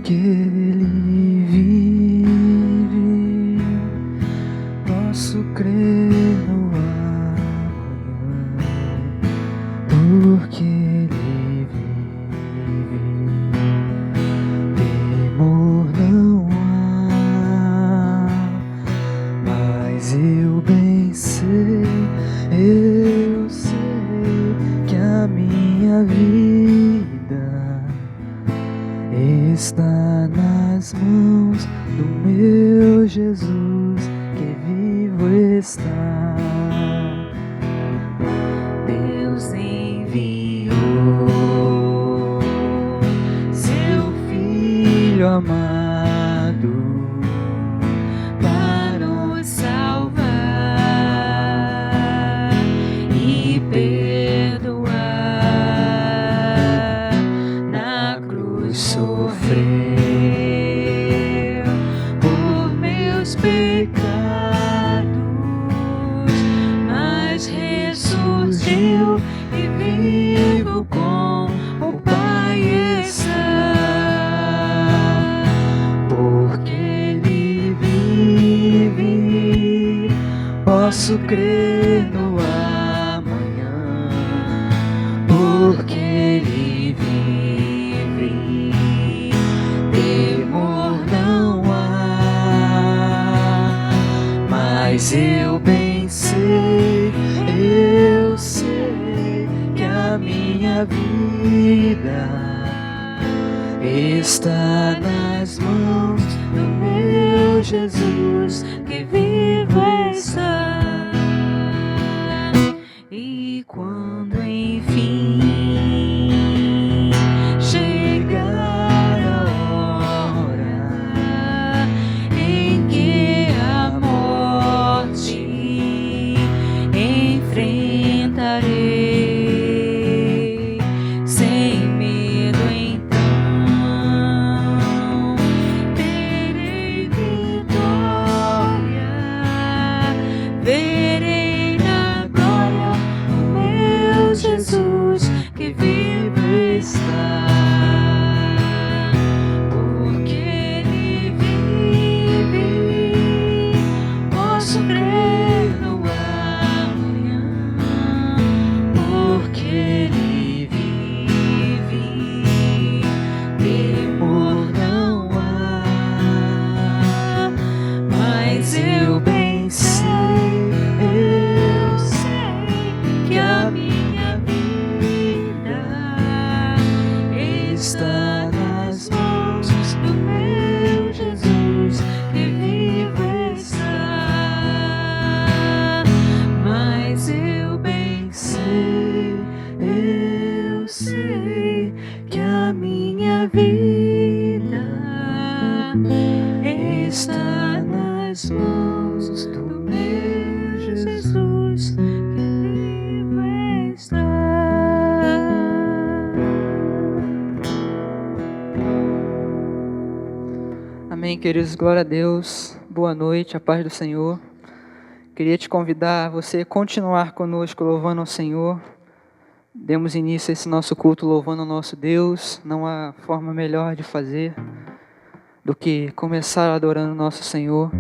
porque Ele vive, posso crer no amanhã, porque Ele vive, temor não há, mas eu bem sei, eu sei que a minha vida está nas mãos do meu Jesus, que vivo está. Deus enviou seu Filho amado para nos salvar e perdoar. Na cruz sofreu por meus pecados, mas ressurgiu e vivo com o Pai está. Porque Ele vive, posso crer no amanhã, porque Ele vive, temor não há, mas eu bem sei, eu sei que a minha vida está nas mãos do meu Jesus, que vivo está. E quando enfim chegar a hora em que a morte enfrentarei sem medo, então terei vitória, verei na glória o meu Jesus, que vivo está. Porque Ele vive, posso crer no amanhã, porque Ele vive, temor não há, mas eu bem sei, eu sei que a minha vida está nas mãos do meu Jesus, que vivo está. Mas eu bem sei, eu sei que a minha vida está nas mãos do meu Jesus, que vivo está. Amém, queridos, glória a Deus, boa noite, a paz do Senhor. Queria te convidar a você continuar conosco louvando ao Senhor. Demos início a esse nosso culto louvando ao nosso Deus. Não há forma melhor de fazer do que começar adorando o nosso Senhor.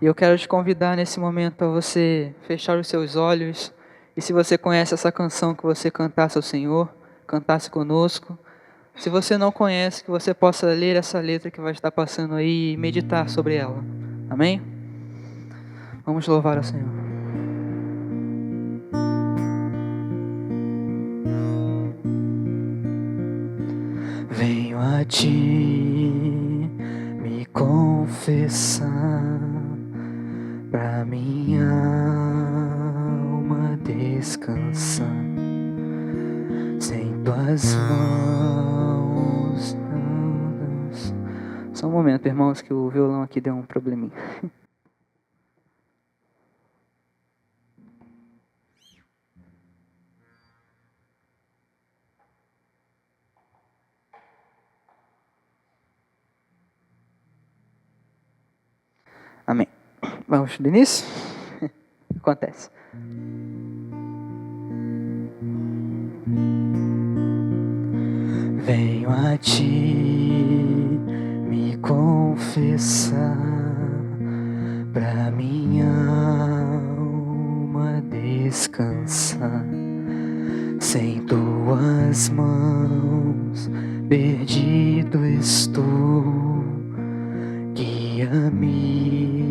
E eu quero te convidar nesse momento para você fechar os seus olhos. E se você conhece essa canção, que você cantasse ao Senhor, cantasse conosco. Se você não conhece, que você possa ler essa letra que vai estar passando aí e meditar sobre ela. Amém? Vamos louvar ao Senhor. Venho a Ti me confessar, pra minha alma descansar. Sem Tuas mãos. Só um momento, irmãos, que o violão aqui deu um probleminha. Amém. Vamos do início? Acontece. Venho a Ti confessar pra minha alma descansar. Sem tuas mãos perdido estou, guia-me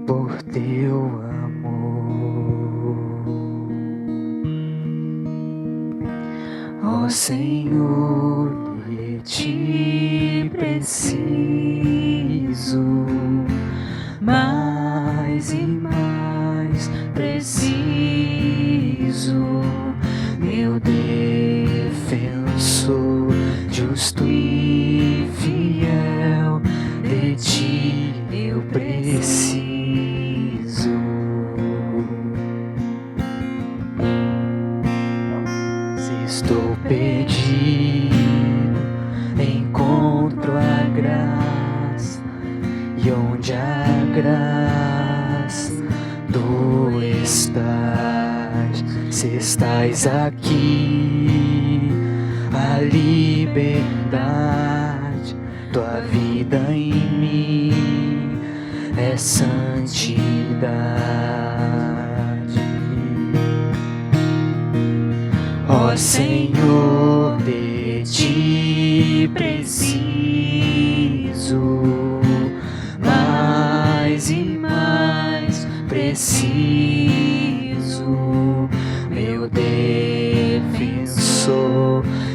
por teu amor. Ó Senhor, de ti preciso, mais e mais preciso, meu defensor, justo e fiel, de ti eu preciso. Se estou perdido, encontro a graça, e onde a graça tu estás, se estás aqui, a liberdade, tua vida em mim é santidade. Ó Senhor, de ti preciso, mais e mais preciso, meu defensor,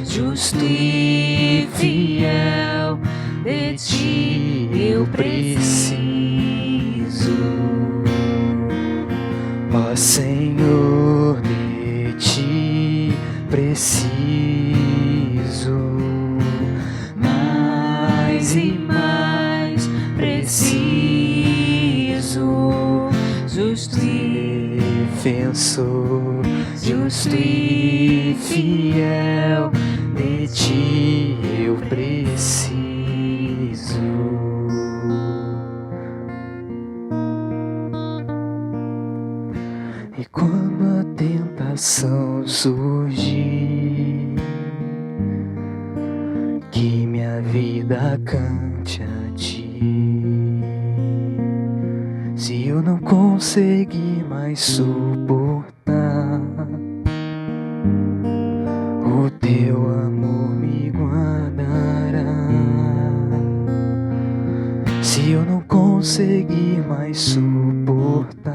justo e fiel, de ti eu preciso. Ó Senhor, de ti preciso, mais e mais preciso, justo e defensor, justo e fiel, de ti eu preciso. E quando a tentação surgir, que minha vida cante a ti. Se eu não conseguir mais suportar, o teu amor me guardará. Se eu não conseguir mais suportar,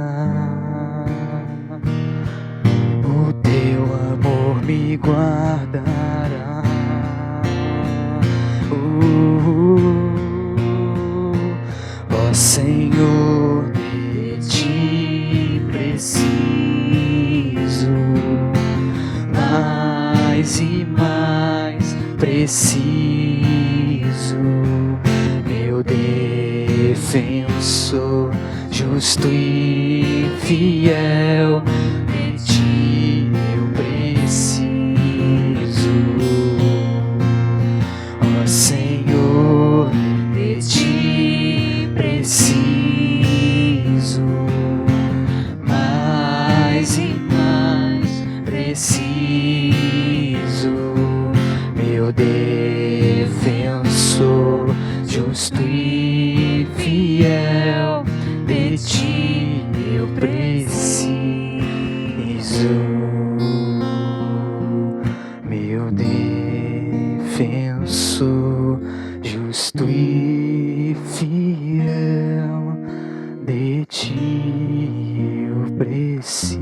o teu amor me guardará. Ó Senhor, de ti preciso, mais e mais preciso, meu defensor, justo e fiel, de ti eu preciso. Ó Senhor, de ti preciso, mais e mais preciso, meu defensor, justo e fiel, de ti eu preciso, meu defensor, justo e fiel, de ti eu preciso.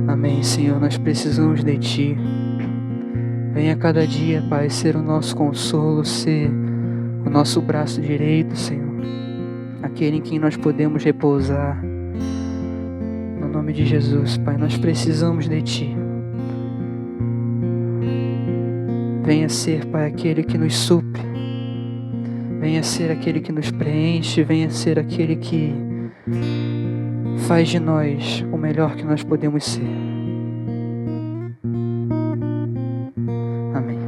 Amém, Senhor, nós precisamos de ti. Venha cada dia, Pai, ser o nosso consolo, ser o nosso braço direito, Senhor, aquele em quem nós podemos repousar. No nome de Jesus, Pai, nós precisamos de ti. Venha ser, Pai, aquele que nos supre. Venha ser aquele que nos preenche. Venha ser aquele que faz de nós o melhor que nós podemos ser. Amém.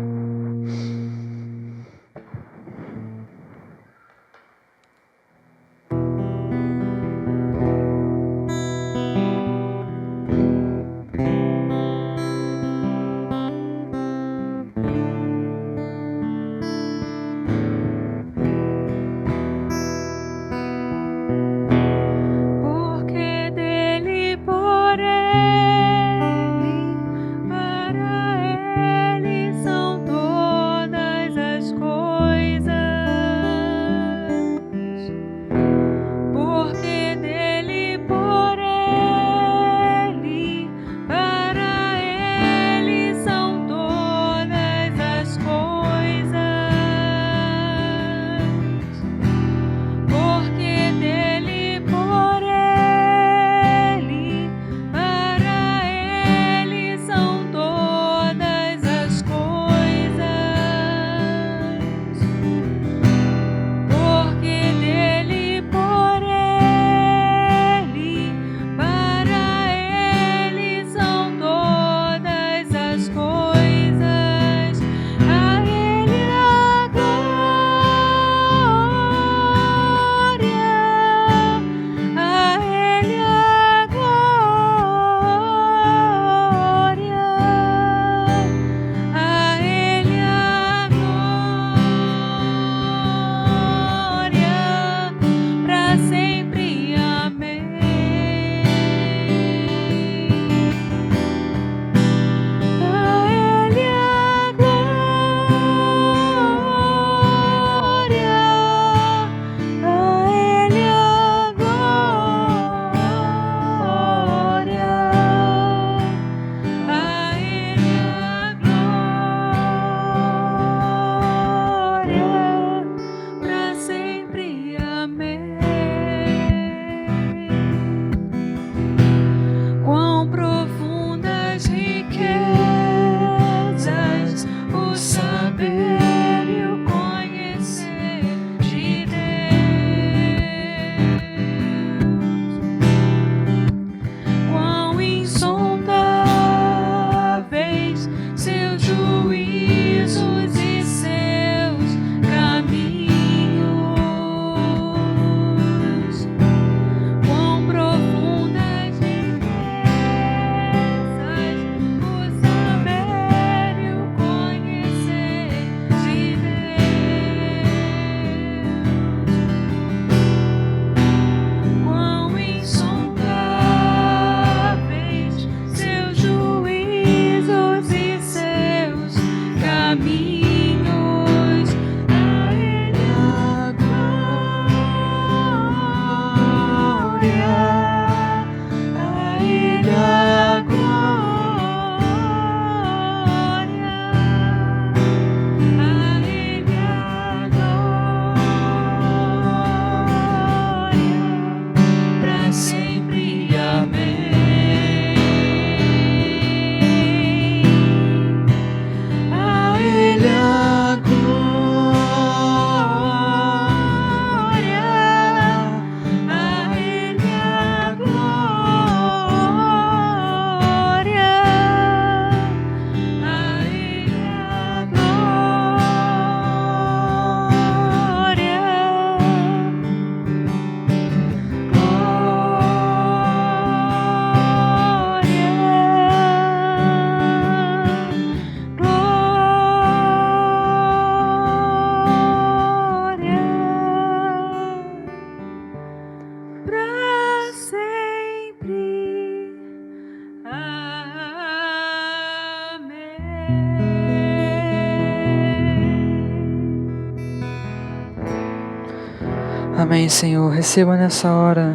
Amém, Senhor. Receba nessa hora,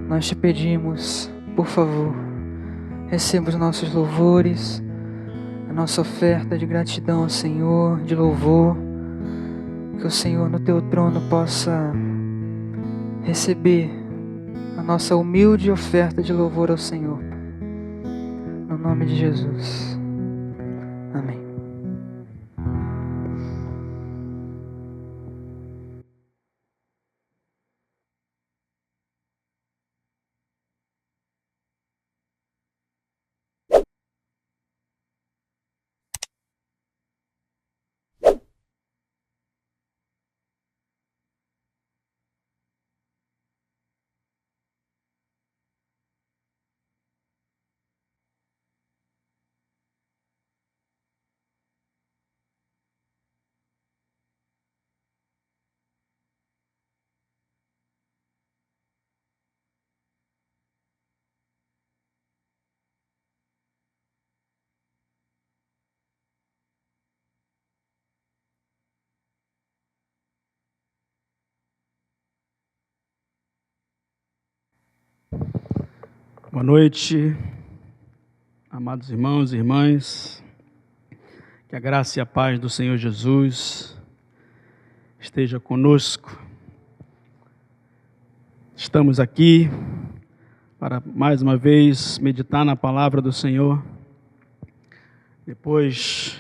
nós te pedimos, por favor, receba os nossos louvores, a nossa oferta de gratidão, Senhor, de louvor, que o Senhor no teu trono possa receber a nossa humilde oferta de louvor ao Senhor. No nome de Jesus. Amém. Boa noite, amados irmãos e irmãs, que a graça e a paz do Senhor Jesus esteja conosco. Estamos aqui para mais uma vez meditar na palavra do Senhor, depois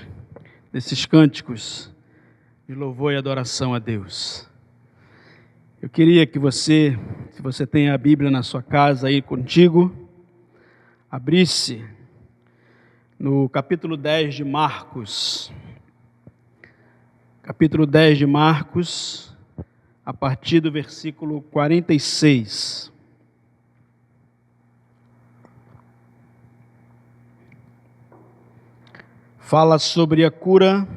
desses cânticos de louvor e adoração a Deus. Eu queria que você, se você tem a Bíblia na sua casa aí contigo, abrisse no capítulo 10 de Marcos. Capítulo 10 de Marcos, a partir do versículo 46. Fala sobre a cura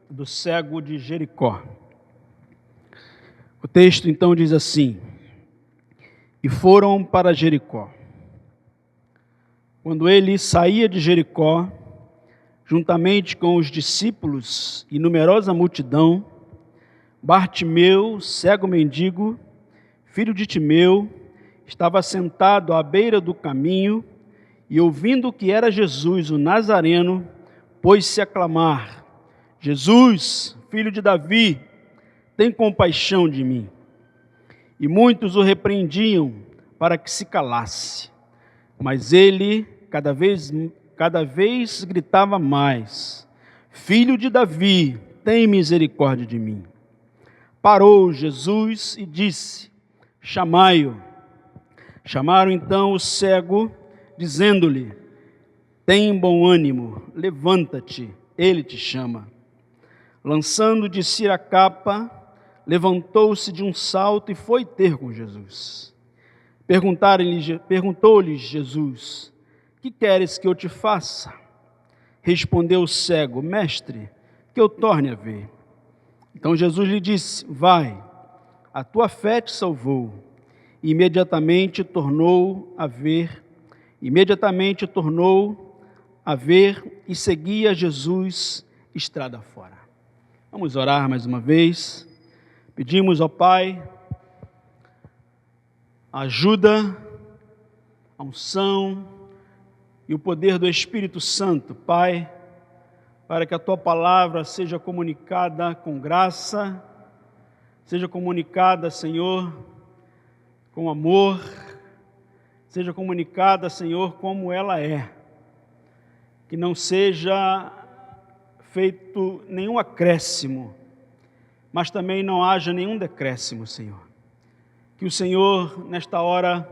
do cego de Jericó. O texto então diz assim: E foram para Jericó. Quando ele saía de Jericó, juntamente com os discípulos e numerosa multidão, Bartimeu, cego mendigo, filho de Timeu, estava sentado à beira do caminho e, ouvindo que era Jesus, o Nazareno, pôs-se a clamar: Jesus, filho de Davi, tem compaixão de mim. E muitos o repreendiam para que se calasse. Mas ele cada vez gritava mais: Filho de Davi, tem misericórdia de mim. Parou Jesus e disse: Chamai-o. Chamaram então o cego, dizendo-lhe: Tem bom ânimo, levanta-te, ele te chama. Lançando de si a capa, levantou-se de um salto e foi ter com Jesus. Perguntou-lhe Jesus: Que queres que eu te faça? Respondeu o cego: Mestre, que eu torne a ver. Então Jesus lhe disse: Vai, a tua fé te salvou. E imediatamente tornou a ver e seguia Jesus estrada fora. Vamos orar mais uma vez. Pedimos ao Pai a ajuda, a unção e o poder do Espírito Santo, Pai, para que a Tua palavra seja comunicada com graça, seja comunicada, Senhor, com amor, seja comunicada, Senhor, como ela é. Que não seja feito nenhum acréscimo, mas também não haja nenhum decréscimo, Senhor. Que o Senhor, nesta hora,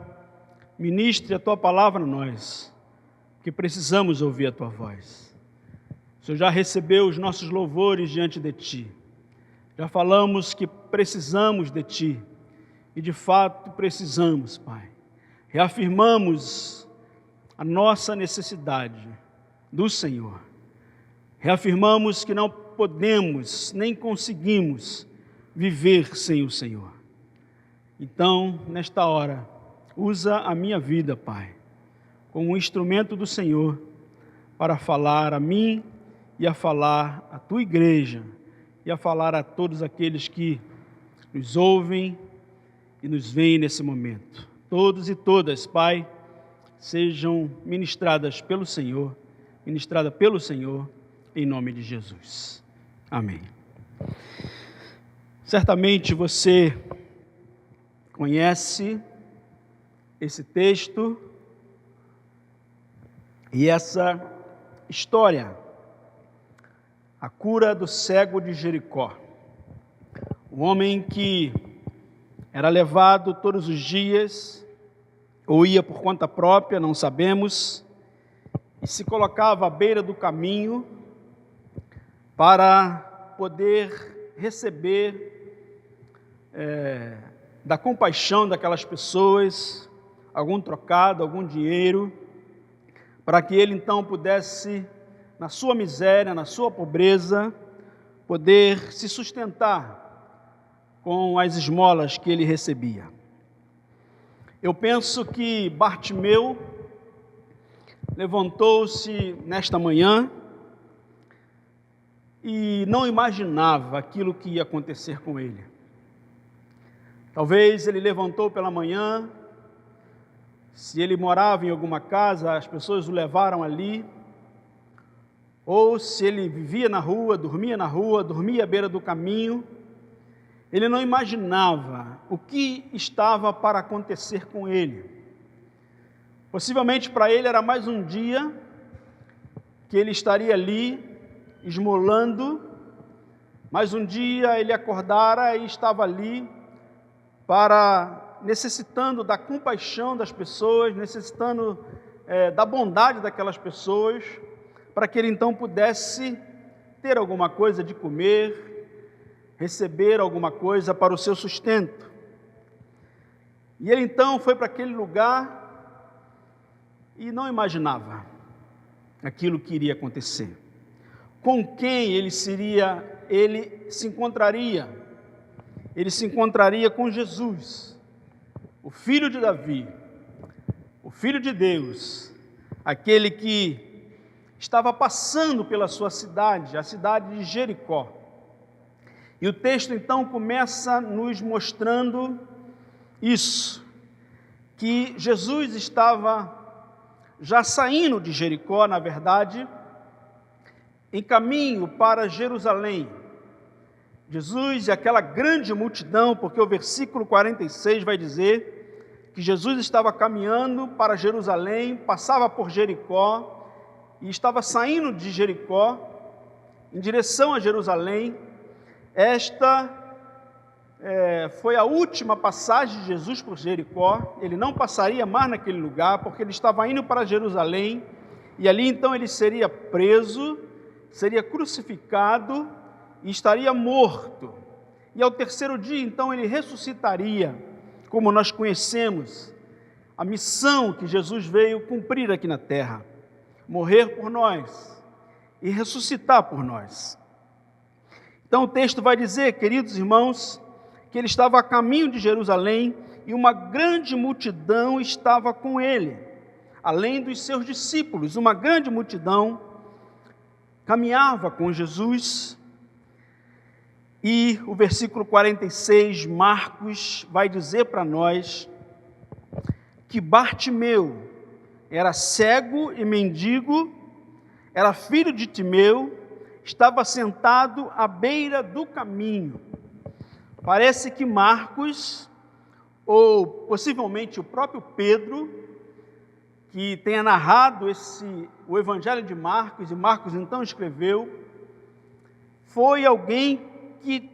ministre a Tua palavra a nós, que precisamos ouvir a Tua voz. O Senhor já recebeu os nossos louvores diante de Ti. Já falamos que precisamos de Ti, e de fato precisamos, Pai. Reafirmamos a nossa necessidade do Senhor. Reafirmamos que não podemos, nem conseguimos viver sem o Senhor. Então, nesta hora, usa a minha vida, Pai, como um instrumento do Senhor para falar a mim e a falar à Tua igreja e a falar a todos aqueles que nos ouvem e nos veem nesse momento. Todos e todas, Pai, sejam ministradas pelo Senhor, ministrada pelo Senhor, em nome de Jesus. Amém. Certamente você conhece esse texto e essa história, a cura do cego de Jericó. O homem que era levado todos os dias, ou ia por conta própria, não sabemos, e se colocava à beira do caminho para poder receber da compaixão daquelas pessoas, algum trocado, algum dinheiro, para que ele então pudesse, na sua miséria, na sua pobreza, poder se sustentar com as esmolas que ele recebia. Eu penso que Bartimeu levantou-se nesta manhã e não imaginava aquilo que ia acontecer com ele. Talvez ele levantou pela manhã, se ele morava em alguma casa, as pessoas o levaram ali, ou se ele vivia na rua, dormia à beira do caminho, ele não imaginava o que estava para acontecer com ele. Possivelmente para ele era mais um dia que ele estaria ali esmolando, mais um dia ele acordara e estava ali necessitando da compaixão das pessoas, necessitando da bondade daquelas pessoas, para que ele então pudesse ter alguma coisa de comer, receber alguma coisa para o seu sustento. E ele então foi para aquele lugar e não imaginava aquilo que iria acontecer. Com quem ele se encontraria? Ele se encontraria com Jesus, o filho de Davi, o filho de Deus, aquele que estava passando pela sua cidade, a cidade de Jericó. E o texto então começa nos mostrando isso, que Jesus estava já saindo de Jericó, na verdade, em caminho para Jerusalém. Jesus e aquela grande multidão, porque o versículo 46 vai dizer que Jesus estava caminhando para Jerusalém, passava por Jericó e estava saindo de Jericó em direção a Jerusalém. Esta foi a última passagem de Jesus por Jericó. Ele não passaria mais naquele lugar, porque ele estava indo para Jerusalém, e ali então ele seria preso, seria crucificado e estaria morto. E ao terceiro dia então ele ressuscitaria, como nós conhecemos a missão que Jesus veio cumprir aqui na terra: morrer por nós e ressuscitar por nós. Então o texto vai dizer, queridos irmãos, que ele estava a caminho de Jerusalém e uma grande multidão estava com ele, além dos seus discípulos. Uma grande multidão caminhava com Jesus. E o versículo 46, Marcos vai dizer para nós que Bartimeu era cego e mendigo, era filho de Timeu, estava sentado à beira do caminho. Parece que Marcos, ou possivelmente o próprio Pedro, que tenha narrado o Evangelho de Marcos, e Marcos então escreveu, foi alguém que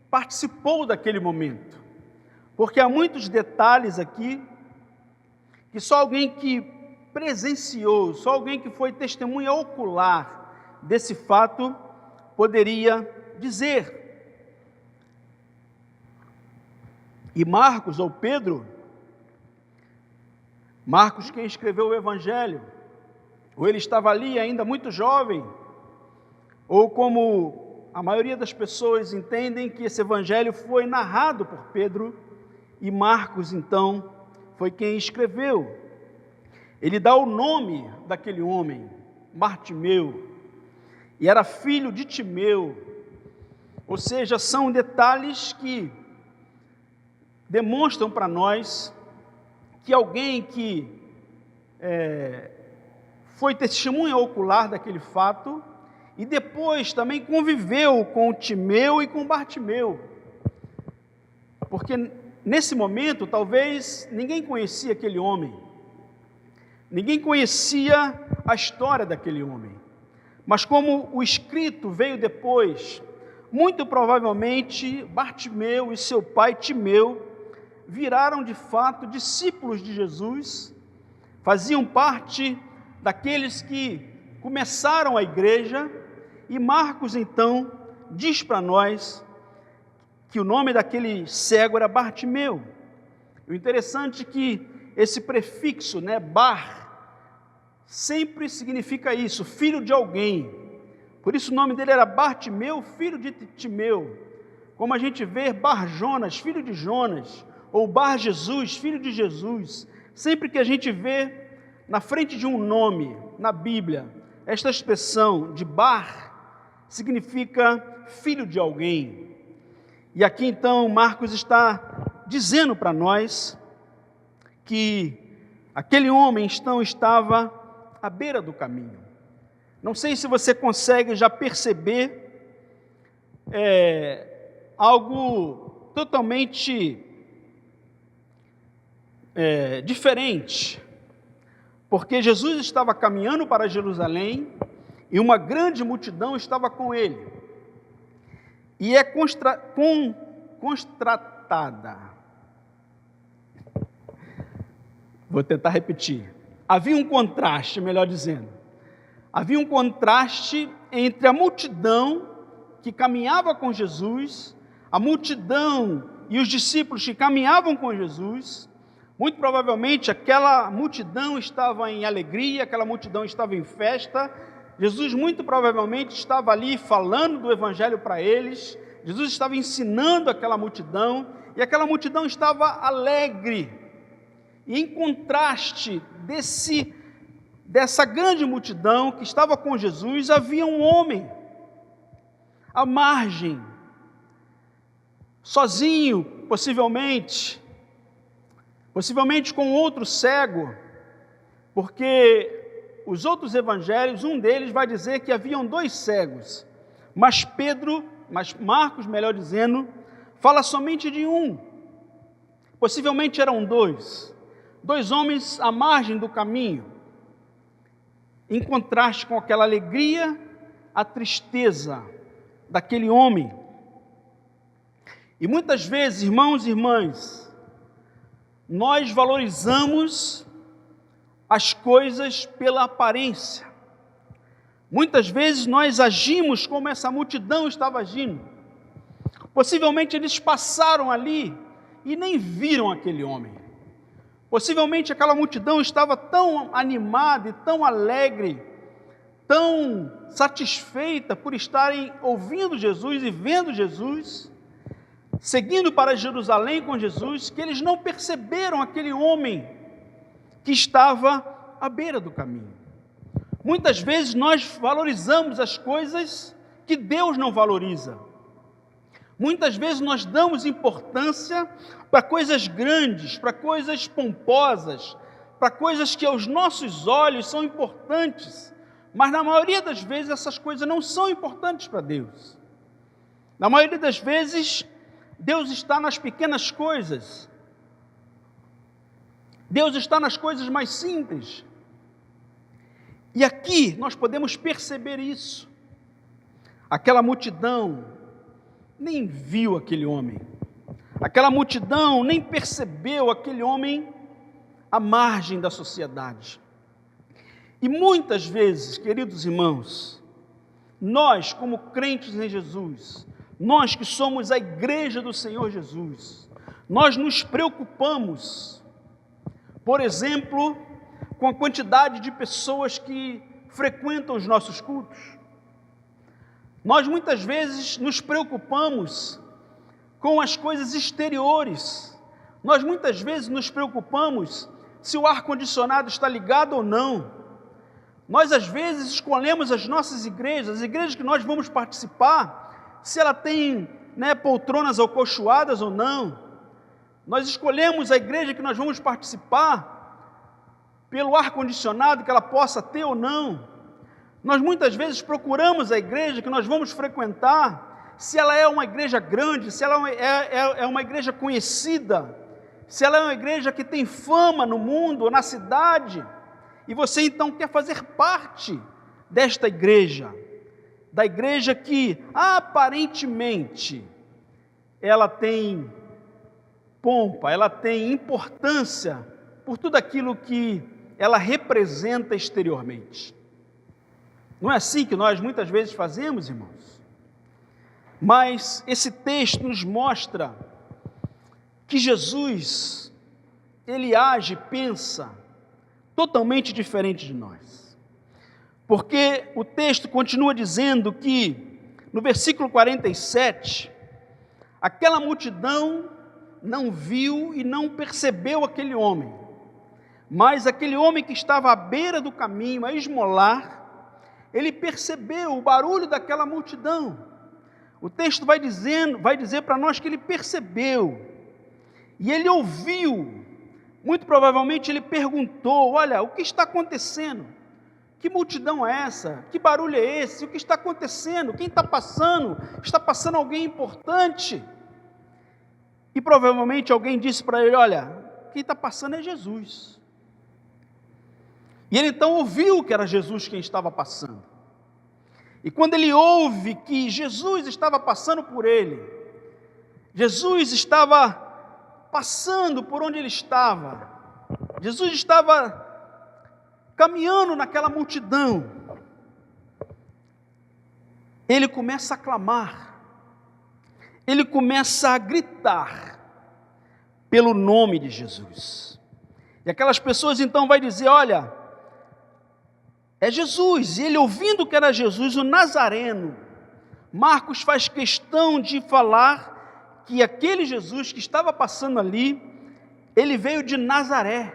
participou daquele momento, porque há muitos detalhes aqui que só alguém que presenciou, só alguém que foi testemunha ocular desse fato poderia dizer. E Marcos, ou Pedro, Marcos quem escreveu o Evangelho, ou ele estava ali ainda muito jovem, ou como a maioria das pessoas entendem que esse Evangelho foi narrado por Pedro, e Marcos então foi quem escreveu. Ele dá o nome daquele homem, Bartimeu, e era filho de Timeu, ou seja, são detalhes que demonstram para nós que alguém que foi testemunha ocular daquele fato e depois também conviveu com Timeu e com Bartimeu, porque nesse momento talvez ninguém conhecia aquele homem, ninguém conhecia a história daquele homem, mas como o escrito veio depois, muito provavelmente Bartimeu e seu pai Timeu viraram de fato discípulos de Jesus, faziam parte daqueles que começaram a igreja, e Marcos então diz para nós que o nome daquele cego era Bartimeu. O interessante é que esse prefixo, Bar, sempre significa isso, filho de alguém. Por isso o nome dele era Bartimeu, filho de Timeu. Como a gente vê Bar-Jonas, filho de Jonas, ou Bar-Jesus, filho de Jesus. Sempre que a gente vê na frente de um nome na Bíblia, esta expressão de Bar significa filho de alguém. E aqui então Marcos está dizendo para nós que aquele homem então estava à beira do caminho. Não sei se você consegue já perceber algo totalmente diferente, porque Jesus estava caminhando para Jerusalém e uma grande multidão estava com ele, e é constratada. Vou tentar repetir. Havia um contraste, melhor dizendo. Havia um contraste entre a multidão que caminhava com Jesus, a multidão e os discípulos que caminhavam com Jesus. Muito provavelmente aquela multidão estava em alegria, aquela multidão estava em festa. Jesus muito provavelmente estava ali falando do Evangelho para eles. Jesus estava ensinando aquela multidão, e aquela multidão estava alegre. E em contraste dessa grande multidão que estava com Jesus, havia um homem à margem, sozinho, possivelmente com outro cego, porque os outros evangelhos, um deles vai dizer que haviam 2 cegos, mas Marcos, melhor dizendo, fala somente de um. Possivelmente eram 2 homens à margem do caminho, em contraste com aquela alegria, a tristeza daquele homem. E muitas vezes, irmãos e irmãs, nós valorizamos as coisas pela aparência. Muitas vezes nós agimos como essa multidão estava agindo. Possivelmente eles passaram ali e nem viram aquele homem. Possivelmente aquela multidão estava tão animada e tão alegre, tão satisfeita por estarem ouvindo Jesus e vendo Jesus, seguindo para Jerusalém com Jesus, que eles não perceberam aquele homem que estava à beira do caminho. Muitas vezes nós valorizamos as coisas que Deus não valoriza. Muitas vezes nós damos importância para coisas grandes, para coisas pomposas, para coisas que aos nossos olhos são importantes, mas na maioria das vezes essas coisas não são importantes para Deus. Na maioria das vezes, Deus está nas pequenas coisas. Deus está nas coisas mais simples. E aqui nós podemos perceber isso. Aquela multidão nem viu aquele homem. Aquela multidão nem percebeu aquele homem à margem da sociedade. E muitas vezes, queridos irmãos, nós como crentes em Jesus, nós que somos a igreja do Senhor Jesus, nós nos preocupamos, por exemplo, com a quantidade de pessoas que frequentam os nossos cultos. Nós muitas vezes nos preocupamos com as coisas exteriores. Nós muitas vezes nos preocupamos se o ar-condicionado está ligado ou não. Nós às vezes escolhemos as nossas igrejas, as igrejas que nós vamos participar, se ela tem poltronas acolchoadas ou não. Nós escolhemos a igreja que nós vamos participar pelo ar-condicionado que ela possa ter ou não. Nós muitas vezes procuramos a igreja que nós vamos frequentar, se ela é uma igreja grande, se ela é uma igreja conhecida, se ela é uma igreja que tem fama no mundo ou na cidade, e você então quer fazer parte desta igreja, da igreja que aparentemente ela tem pompa, ela tem importância por tudo aquilo que ela representa exteriormente. Não é assim que nós muitas vezes fazemos, irmãos? Mas esse texto nos mostra que Jesus, ele age, pensa totalmente diferente de nós. Porque o texto continua dizendo que, no versículo 47, aquela multidão não viu e não percebeu aquele homem, mas aquele homem que estava à beira do caminho a esmolar, ele percebeu o barulho daquela multidão. O texto vai dizer para nós que ele percebeu, e ele ouviu. Muito provavelmente ele perguntou: olha, o que está acontecendo? Que multidão é essa? Que barulho é esse? O que está acontecendo? Quem está passando? Está passando alguém importante? E provavelmente alguém disse para ele: olha, quem está passando é Jesus. E ele então ouviu que era Jesus quem estava passando. E quando ele ouve que Jesus estava passando por ele, Jesus estava passando por onde ele estava, Jesus estava caminhando naquela multidão, ele começa a clamar, ele começa a gritar pelo nome de Jesus. E aquelas pessoas então vai dizer: olha, é Jesus. E ele, ouvindo que era Jesus, o Nazareno, Marcos faz questão de falar que aquele Jesus que estava passando ali, ele veio de Nazaré,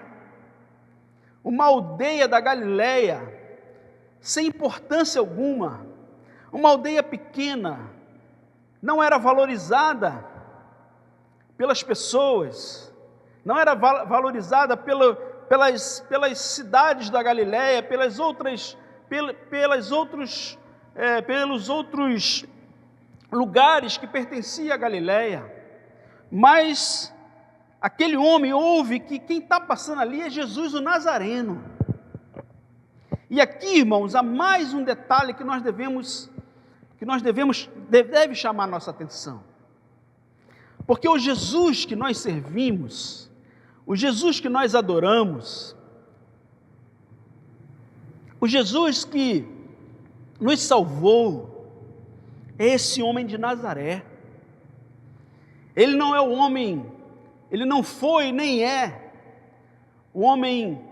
uma aldeia da Galileia, sem importância alguma, uma aldeia pequena, não era valorizada pelas pessoas, não era valorizada pelas cidades da Galileia, pelos outros lugares que pertenciam à Galileia. Mas aquele homem ouve que quem está passando ali é Jesus o Nazareno. E aqui, irmãos, há mais um detalhe que deve chamar a nossa atenção. Porque o Jesus que nós servimos, o Jesus que nós adoramos, o Jesus que nos salvou, é esse homem de Nazaré. Ele não é o homem, ele não foi nem é o homem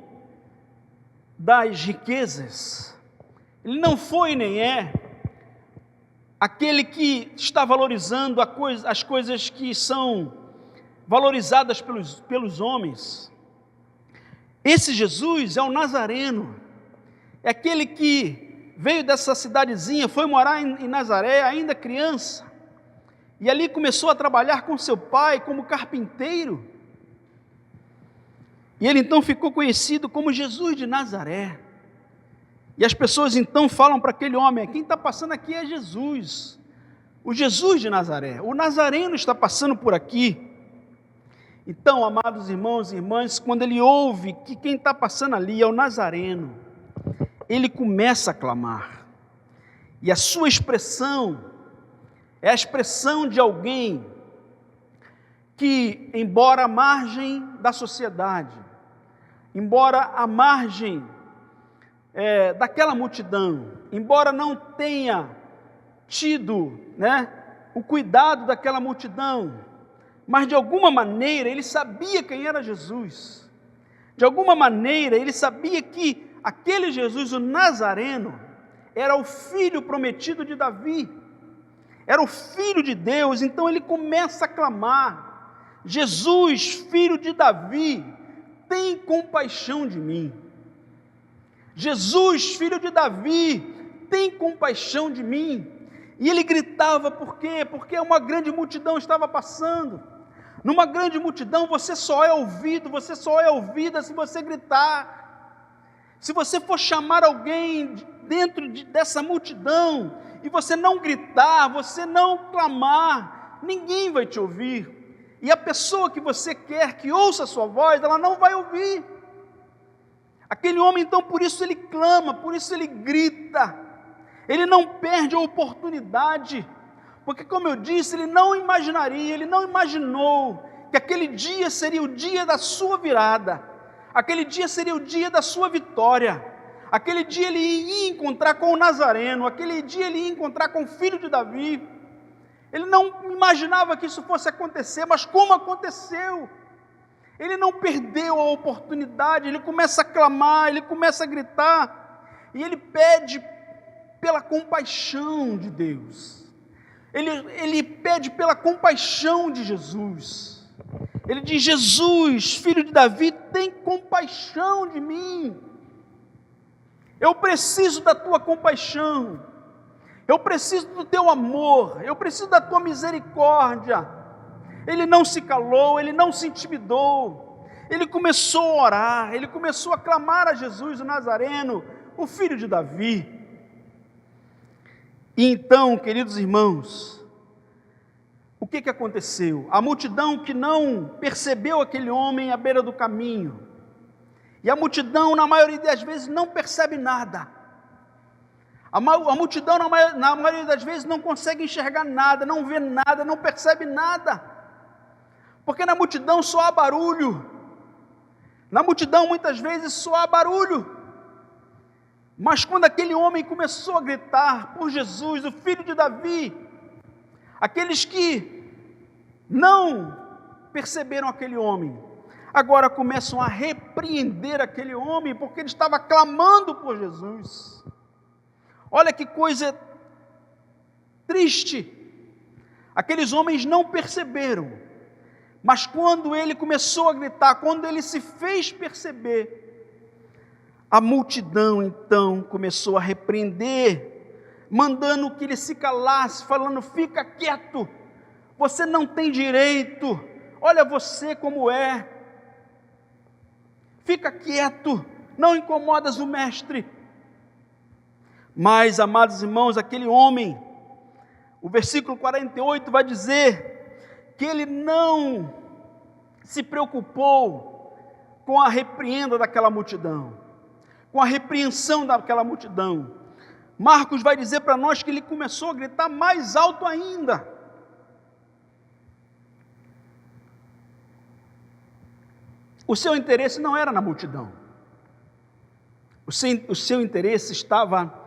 das riquezas, ele não foi nem é aquele que está valorizando as coisas que são valorizadas pelos homens. Esse Jesus é o Nazareno, é aquele que veio dessa cidadezinha, foi morar em Nazaré ainda criança, e ali começou a trabalhar com seu pai como carpinteiro, e ele então ficou conhecido como Jesus de Nazaré. E as pessoas então falam para aquele homem: quem está passando aqui é Jesus, o Jesus de Nazaré, o Nazareno está passando por aqui. Então, amados irmãos e irmãs, quando ele ouve que quem está passando ali é o Nazareno, ele começa a clamar, e a sua expressão é a expressão de alguém que, embora à margem da sociedade, embora à margem daquela multidão, embora não tenha tido o cuidado daquela multidão, mas de alguma maneira ele sabia quem era Jesus, de alguma maneira ele sabia que aquele Jesus, o Nazareno, era o filho prometido de Davi, era o filho de Deus. Então ele começa a clamar: Jesus, filho de Davi, tem compaixão de mim. Jesus, filho de Davi, tem compaixão de mim. E ele gritava, por quê? Porque uma grande multidão estava passando. Numa grande multidão, você só é ouvido, você só é ouvida se você gritar. Se você for chamar alguém dentro dessa multidão, e você não gritar, você não clamar, ninguém vai te ouvir. E a pessoa que você quer que ouça a sua voz, ela não vai ouvir. Aquele homem, então, por isso ele clama, por isso ele grita. Ele não perde a oportunidade. Porque, como eu disse, ele não imaginaria, ele não imaginou que aquele dia seria o dia da sua virada, aquele dia seria o dia da sua vitória, aquele dia ele ia encontrar com o Nazareno, aquele dia ele ia encontrar com o filho de Davi. Ele não imaginava que isso fosse acontecer, mas como aconteceu? Ele não perdeu a oportunidade, ele começa a clamar, ele começa a gritar, e ele pede pela compaixão de Deus. Ele pede pela compaixão de Jesus. Ele diz: Jesus, filho de Davi, tem compaixão de mim. Eu preciso da tua compaixão. Eu preciso do teu amor. Eu preciso da tua misericórdia. Ele não se calou, ele não se intimidou. Ele começou a orar, ele começou a clamar a Jesus, o Nazareno, o filho de Davi. E então, queridos irmãos, o que aconteceu? A multidão que não percebeu aquele homem à beira do caminho, e a multidão, na maioria das vezes, não percebe nada. A multidão, na maioria das vezes, não consegue enxergar nada, não vê nada, não percebe nada, porque na multidão só há barulho. Na multidão, muitas vezes, só há barulho. Mas quando aquele homem começou a gritar por Jesus, o filho de Davi, aqueles que não perceberam aquele homem, agora começam a repreender aquele homem, porque ele estava clamando por Jesus. Olha que coisa triste. Aqueles homens não perceberam, mas quando ele começou a gritar, quando ele se fez perceber, a multidão então começou a repreender, mandando que ele se calasse, falando: fica quieto, você não tem direito, olha você como é, fica quieto, não incomodas o mestre. Mas, amados irmãos, aquele homem, o versículo 48 vai dizer que ele não se preocupou com a repreenda daquela multidão, com a repreensão daquela multidão. Marcos vai dizer para nós que ele começou a gritar mais alto ainda. O seu interesse não era na multidão. O seu interesse estava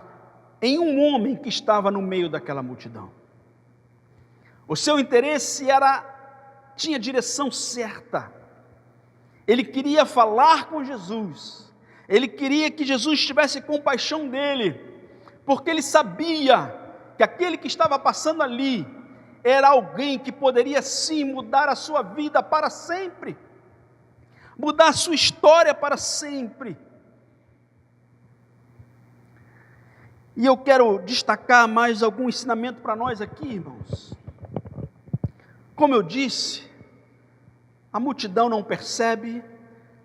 em um homem que estava no meio daquela multidão. O seu interesse tinha direção certa. Ele queria falar com Jesus. Ele queria que Jesus tivesse compaixão dele, porque ele sabia que aquele que estava passando ali era alguém que poderia sim mudar a sua vida para sempre, mudar a sua história para sempre. E eu quero destacar mais algum ensinamento para nós aqui, irmãos. Como eu disse, a multidão não percebe,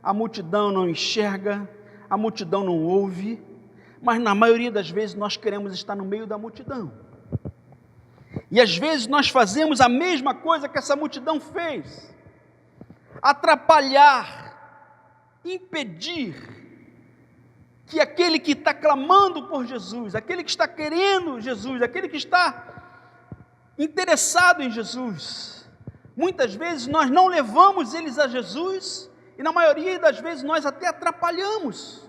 a multidão não enxerga, a multidão não ouve, mas na maioria das vezes nós queremos estar no meio da multidão. E às vezes nós fazemos a mesma coisa que essa multidão fez: atrapalhar, impedir que aquele que está clamando por Jesus, aquele que está querendo Jesus, aquele que está interessado em Jesus, muitas vezes nós não levamos eles a Jesus, e na maioria das vezes nós até atrapalhamos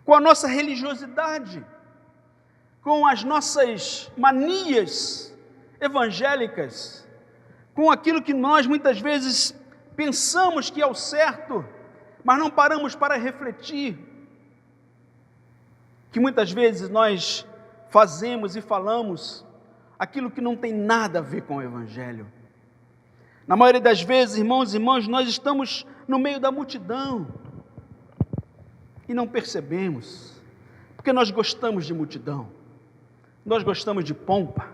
com a nossa religiosidade, com as nossas manias evangélicas, com aquilo que nós muitas vezes pensamos que é o certo, mas não paramos para refletir que muitas vezes nós fazemos e falamos aquilo que não tem nada a ver com o Evangelho. Na maioria das vezes, irmãos e irmãs, nós estamos no meio da multidão e não percebemos, porque nós gostamos de multidão, nós gostamos de pompa,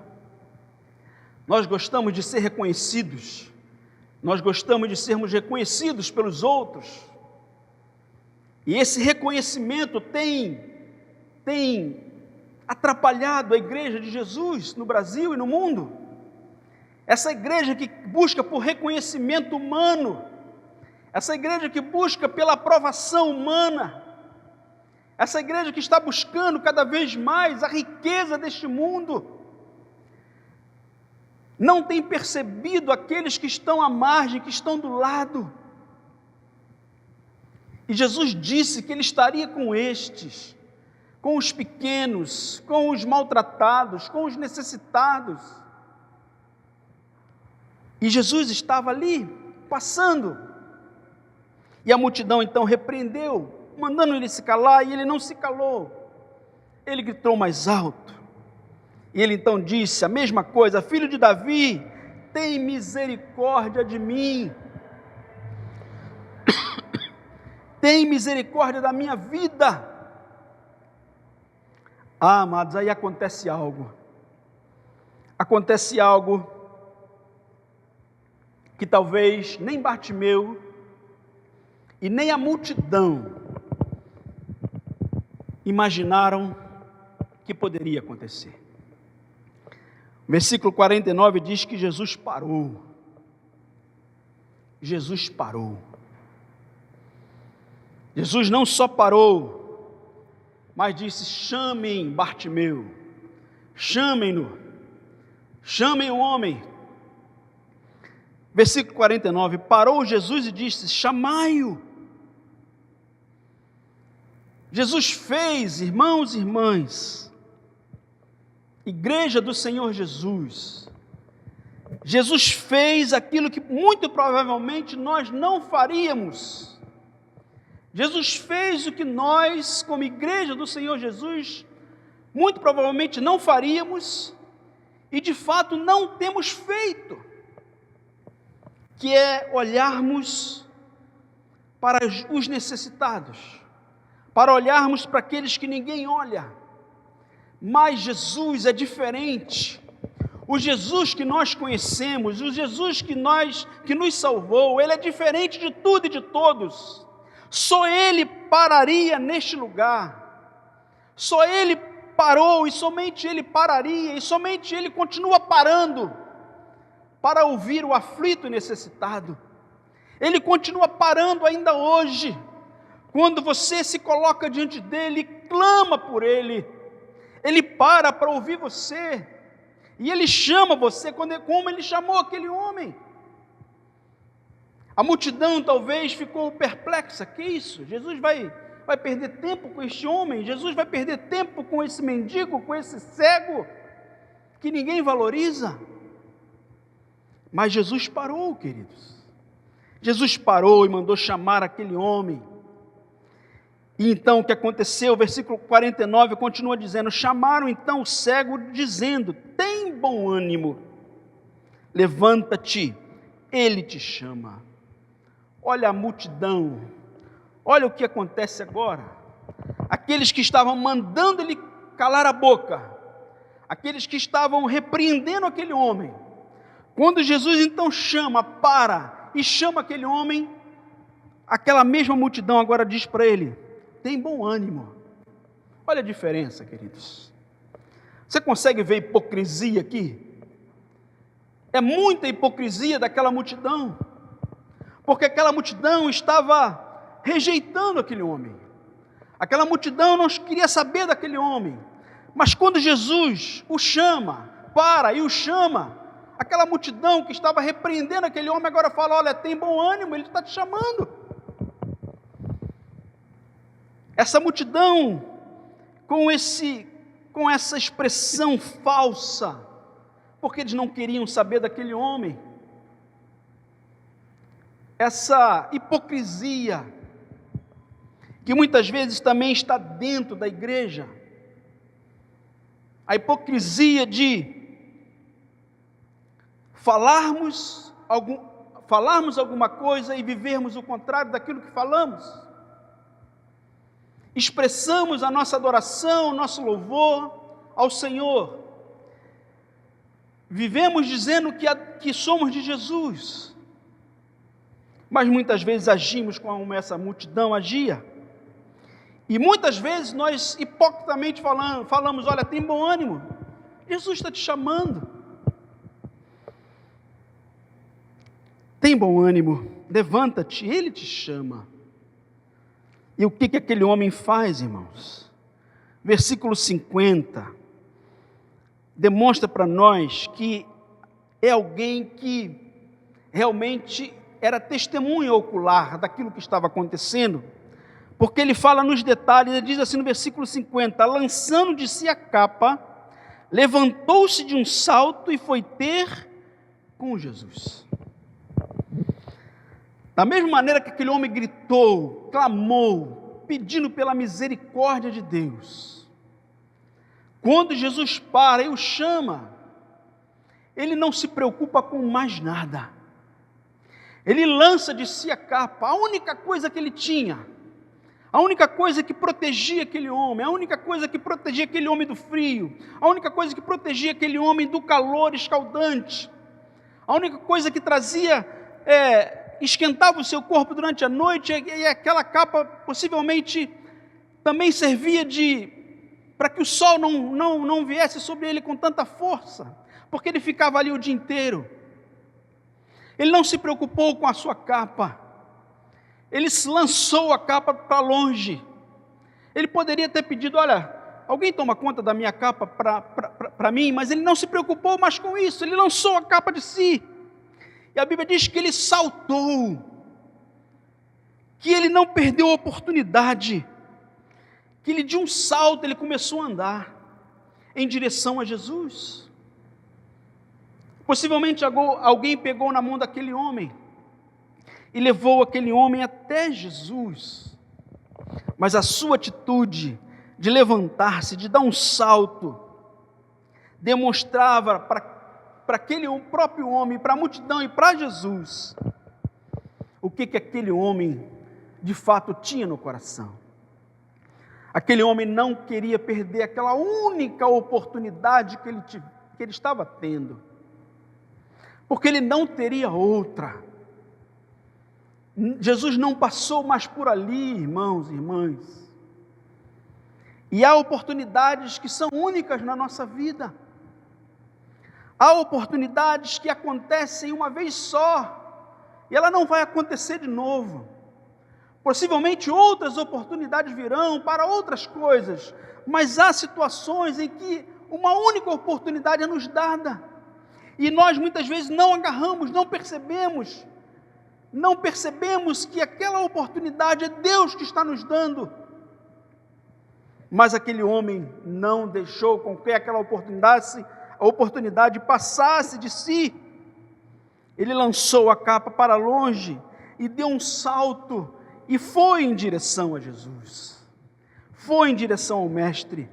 nós gostamos de ser reconhecidos, Nós gostamos de sermos reconhecidos pelos outros. E esse reconhecimento tem atrapalhado a igreja de Jesus no Brasil e no mundo. Essa igreja que busca por reconhecimento humano, essa igreja que busca pela aprovação humana, essa igreja que está buscando cada vez mais a riqueza deste mundo, não tem percebido aqueles que estão à margem, que estão do lado. E Jesus disse que Ele estaria com estes, com os pequenos, com os maltratados, com os necessitados. E Jesus estava ali, passando. E a multidão então repreendeu, mandando ele se calar, e ele não se calou. Ele gritou mais alto. E ele então disse a mesma coisa: filho de Davi, tem misericórdia de mim. Tem misericórdia da minha vida. Ah, amados, aí acontece algo. Acontece algo que talvez nem Bartimeu e nem a multidão imaginaram que poderia acontecer. O versículo 49 diz que Jesus parou. Jesus parou. Jesus não só parou, mas disse: chamem Bartimeu, chamem-no, chamem o homem. Versículo 49, parou Jesus e disse: chamai-o. Jesus fez, irmãos e irmãs, igreja do Senhor Jesus, Jesus fez aquilo que muito provavelmente nós não faríamos. Jesus fez o que nós, como igreja do Senhor Jesus, muito provavelmente não faríamos, e de fato não temos feito, que é olharmos para os necessitados, para olharmos para aqueles que ninguém olha. Mas Jesus é diferente. O Jesus que nós conhecemos, o Jesus que nos salvou, Ele é diferente de tudo e de todos. Só Ele pararia neste lugar. Só Ele parou, e somente Ele pararia, e somente Ele continua parando para ouvir o aflito e necessitado. Ele continua parando ainda hoje. Quando você se coloca diante dEle, clama por Ele, Ele para ouvir você, e Ele chama você, como Ele chamou aquele homem. A multidão talvez ficou perplexa: que isso? Jesus vai perder tempo com este homem? Jesus vai perder tempo com esse mendigo, com esse cego, que ninguém valoriza? Mas Jesus parou, queridos. Jesus parou e mandou chamar aquele homem. E então o que aconteceu? O versículo 49 continua dizendo: chamaram então o cego, dizendo: tem bom ânimo, levanta-te, ele te chama. Olha a multidão, olha o que acontece agora. Aqueles que estavam mandando ele calar a boca, aqueles que estavam repreendendo aquele homem, quando Jesus então e chama aquele homem, aquela mesma multidão agora diz para ele: tem bom ânimo. Olha a diferença, queridos. Você consegue ver hipocrisia aqui? É muita hipocrisia daquela multidão, porque aquela multidão estava rejeitando aquele homem. Aquela multidão não queria saber daquele homem. Mas quando Jesus o chama, aquela multidão que estava repreendendo aquele homem agora fala: olha, tem bom ânimo, ele está te chamando. Essa multidão, com essa expressão falsa, porque eles não queriam saber daquele homem, essa hipocrisia, que muitas vezes também está dentro da igreja, a hipocrisia de falarmos alguma coisa e vivermos o contrário daquilo que falamos. Expressamos a nossa adoração, o nosso louvor ao Senhor. Vivemos dizendo que somos de Jesus, Mas muitas vezes agimos como essa multidão agia. E muitas vezes nós hipocritamente falamos, olha, tem bom ânimo, Jesus está te chamando. Tem bom ânimo, levanta-te, Ele te chama. E o que aquele homem faz, irmãos? Versículo 50, demonstra para nós que é alguém que realmente era testemunha ocular daquilo que estava acontecendo, porque ele fala nos detalhes, ele diz assim no versículo 50, lançando de si a capa, levantou-se de um salto e foi ter com Jesus. Da mesma maneira que aquele homem gritou, clamou, pedindo pela misericórdia de Deus, quando Jesus para e o chama, ele não se preocupa com mais nada. Ele lança de si a capa, a única coisa que ele tinha, a única coisa que protegia aquele homem, a única coisa que protegia aquele homem do frio, a única coisa que protegia aquele homem do calor escaldante, a única coisa que trazia, esquentava o seu corpo durante a noite, e aquela capa possivelmente também servia para que o sol não viesse sobre ele com tanta força, porque ele ficava ali o dia inteiro. Ele não se preocupou com a sua capa, ele lançou a capa para longe. Ele poderia ter pedido, olha, alguém toma conta da minha capa para mim, mas ele não se preocupou mais com isso, ele lançou a capa de si. E a Bíblia diz que ele saltou, que ele não perdeu a oportunidade, que ele de um salto ele começou a andar em direção a Jesus. Possivelmente alguém pegou na mão daquele homem e levou aquele homem até Jesus, mas a sua atitude de levantar-se, de dar um salto, demonstrava para aquele próprio homem, para a multidão e para Jesus, o que aquele homem de fato tinha no coração. Aquele homem não queria perder aquela única oportunidade que ele estava tendo, porque ele não teria outra. Jesus não passou mais por ali, irmãos e irmãs. E há oportunidades que são únicas na nossa vida. Há oportunidades que acontecem uma vez só, e ela não vai acontecer de novo. Possivelmente outras oportunidades virão para outras coisas, mas há situações em que uma única oportunidade é nos dada, e nós muitas vezes não agarramos, não percebemos que aquela oportunidade é Deus que está nos dando. Mas aquele homem não deixou com que aquela oportunidade passasse de si. Ele lançou a capa para longe e deu um salto e foi em direção a Jesus, foi em direção ao Mestre.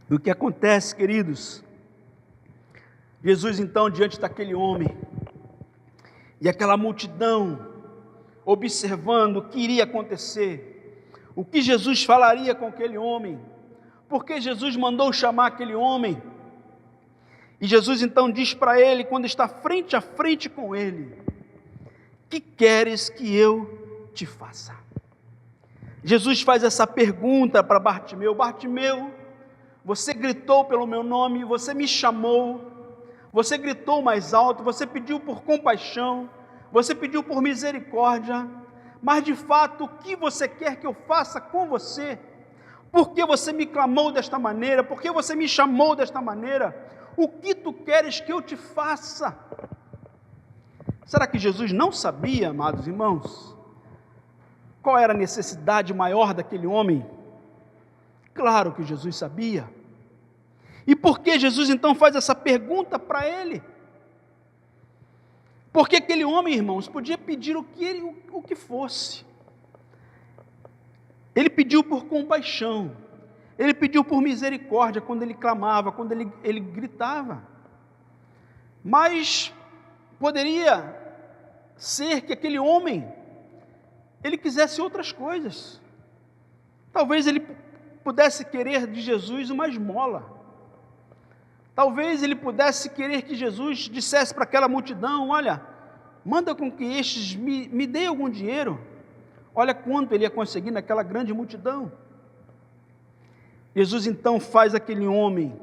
E o que acontece, queridos? Jesus então, diante daquele homem, e aquela multidão, observando o que iria acontecer, o que Jesus falaria com aquele homem, porque Jesus mandou chamar aquele homem, e Jesus então diz para ele, quando está frente a frente com ele, que queres que eu te faça? Jesus faz essa pergunta para Bartimeu: Bartimeu, você gritou pelo meu nome, você me chamou, você gritou mais alto, você pediu por compaixão, você pediu por misericórdia, mas de fato, o que você quer que eu faça com você? Por que você me clamou desta maneira? Por que você me chamou desta maneira? O que tu queres que eu te faça? Será que Jesus não sabia, amados irmãos, qual era a necessidade maior daquele homem? Claro que Jesus sabia. E por que Jesus então faz essa pergunta para ele? Porque aquele homem, irmãos, podia pedir o que fosse. Ele pediu por compaixão, ele pediu por misericórdia quando ele clamava, quando ele gritava. Mas poderia ser que aquele homem, ele quisesse outras coisas. Talvez ele pudesse querer de Jesus uma esmola. Talvez ele pudesse querer que Jesus dissesse para aquela multidão: olha, manda com que estes me deem algum dinheiro. Olha quanto ele ia conseguir naquela grande multidão. Jesus então faz aquele homem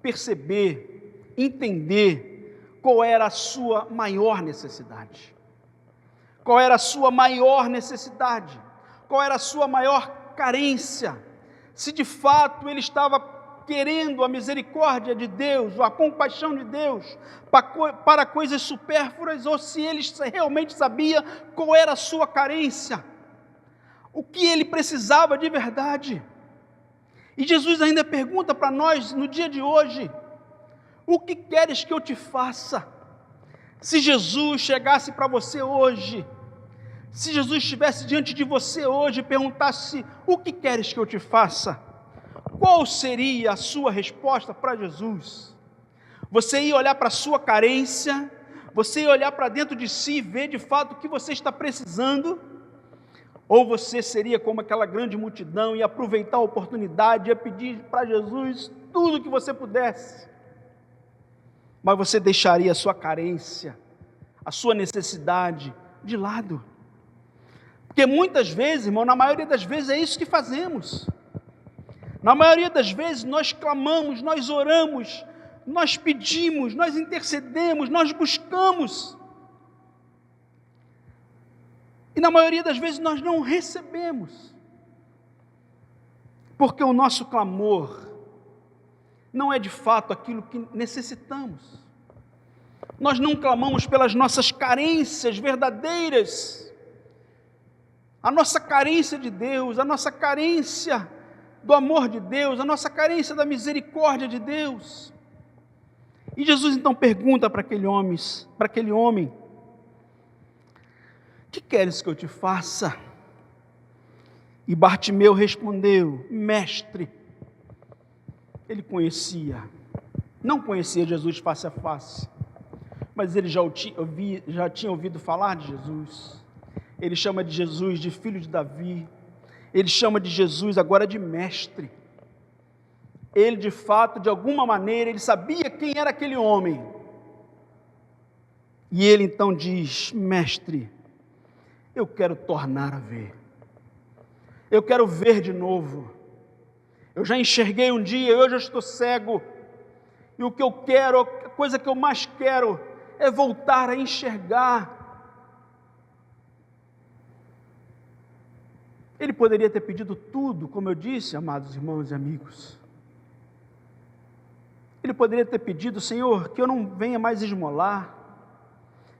perceber, entender qual era a sua maior necessidade. Qual era a sua maior necessidade? Qual era a sua maior carência? Se de fato ele estava querendo a misericórdia de Deus, a compaixão de Deus, para coisas supérfluas, ou se ele realmente sabia qual era a sua carência, o que ele precisava de verdade. E Jesus ainda pergunta para nós, no dia de hoje: o que queres que eu te faça? Se Jesus chegasse para você hoje, se Jesus estivesse diante de você hoje e perguntasse: o que queres que eu te faça? Qual seria a sua resposta para Jesus? Você ia olhar para a sua carência, você ia olhar para dentro de si e ver de fato o que você está precisando? Ou você seria como aquela grande multidão e aproveitar a oportunidade, ia pedir para Jesus tudo que você pudesse, mas você deixaria a sua carência, a sua necessidade de lado? Porque muitas vezes, irmão, na maioria das vezes é isso que fazemos. Na maioria das vezes nós clamamos, nós oramos, nós pedimos, nós intercedemos, nós buscamos. E na maioria das vezes nós não recebemos. Porque o nosso clamor não é de fato aquilo que necessitamos. Nós não clamamos pelas nossas carências verdadeiras. A nossa carência de Deus, a nossa carência do amor de Deus, a nossa carência da misericórdia de Deus. E Jesus então pergunta para aquele homem: que queres que eu te faça? E Bartimeu respondeu: mestre. Ele não conhecia Jesus face a face, mas ele já tinha ouvido falar de Jesus. Ele chama de Jesus de filho de Davi. Ele chama de Jesus agora de mestre. Ele de fato, de alguma maneira, ele sabia quem era aquele homem. E ele então diz: mestre, eu quero tornar a ver. Eu quero ver de novo. Eu já enxerguei um dia, hoje eu estou cego. E o que eu quero, a coisa que eu mais quero é voltar a enxergar. Ele poderia ter pedido tudo, como eu disse, amados irmãos e amigos. Ele poderia ter pedido: Senhor, que eu não venha mais esmolar,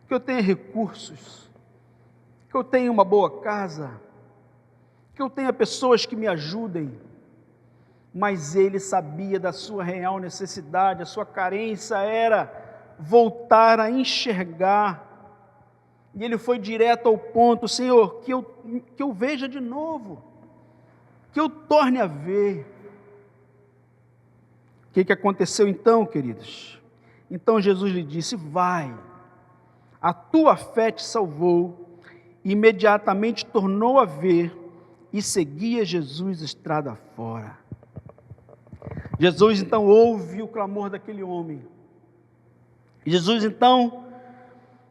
que eu tenha recursos, que eu tenha uma boa casa, que eu tenha pessoas que me ajudem. Mas ele sabia da sua real necessidade, a sua carência era voltar a enxergar. E ele foi direto ao ponto: Senhor, que eu veja de novo, que eu torne a ver. O que aconteceu então, queridos? Então Jesus lhe disse: vai, a tua fé te salvou. Imediatamente tornou a ver e seguia Jesus estrada fora. Jesus então ouve o clamor daquele homem. Jesus então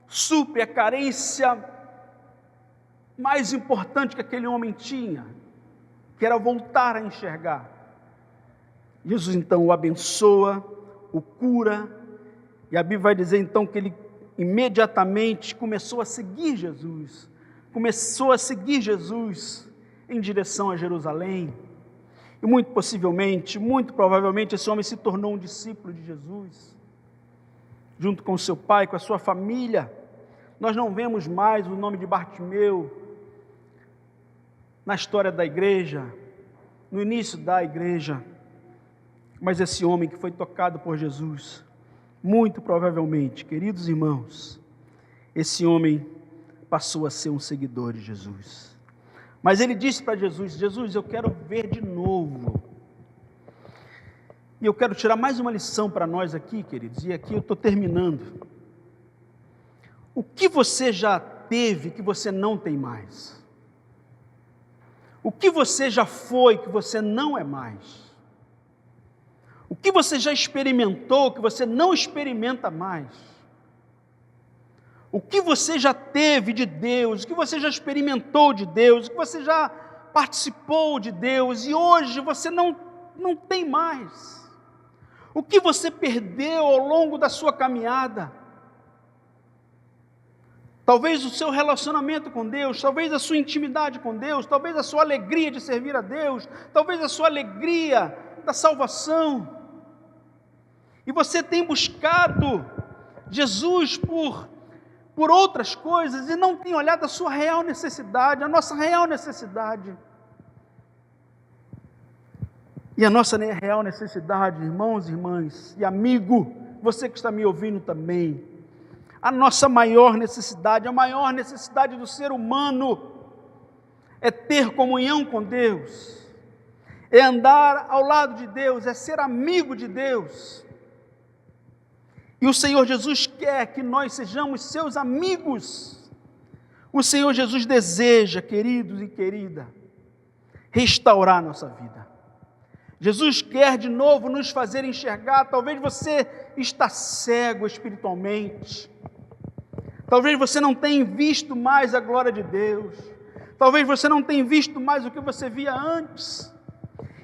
supre a carência mais importante que aquele homem tinha, que era voltar a enxergar. Jesus então o abençoa, o cura, e a Bíblia vai dizer então que ele imediatamente começou a seguir Jesus, em direção a Jerusalém. E muito provavelmente esse homem se tornou um discípulo de Jesus, junto com seu pai, com a sua família. Nós não vemos mais o nome de Bartimeu na história da igreja, no início da igreja, mas esse homem que foi tocado por Jesus, muito provavelmente, queridos irmãos, esse homem passou a ser um seguidor de Jesus. Mas ele disse para Jesus: Jesus, eu quero ver de novo. E eu quero tirar mais uma lição para nós aqui, queridos, e aqui eu estou terminando. O que você já teve que você não tem mais? O que você já foi que você não é mais? O que você já experimentou que você não experimenta mais? O que você já teve de Deus, o que você já experimentou de Deus, o que você já participou de Deus e hoje você não tem mais? O que você perdeu ao longo da sua caminhada? Talvez o seu relacionamento com Deus, talvez a sua intimidade com Deus, talvez a sua alegria de servir a Deus, talvez a sua alegria da salvação. E você tem buscado Jesus por outras coisas e não tem olhado a sua real necessidade, a nossa real necessidade. E a nossa real necessidade, irmãos e irmãs, e amigo, você que está me ouvindo também, a nossa maior necessidade, a maior necessidade do ser humano é ter comunhão com Deus, é andar ao lado de Deus, é ser amigo de Deus. E o Senhor Jesus quer que nós sejamos seus amigos. O Senhor Jesus deseja, queridos e querida, restaurar nossa vida. Jesus quer de novo nos fazer enxergar. Talvez você está cego espiritualmente. Talvez você não tenha visto mais a glória de Deus. Talvez você não tenha visto mais o que você via antes.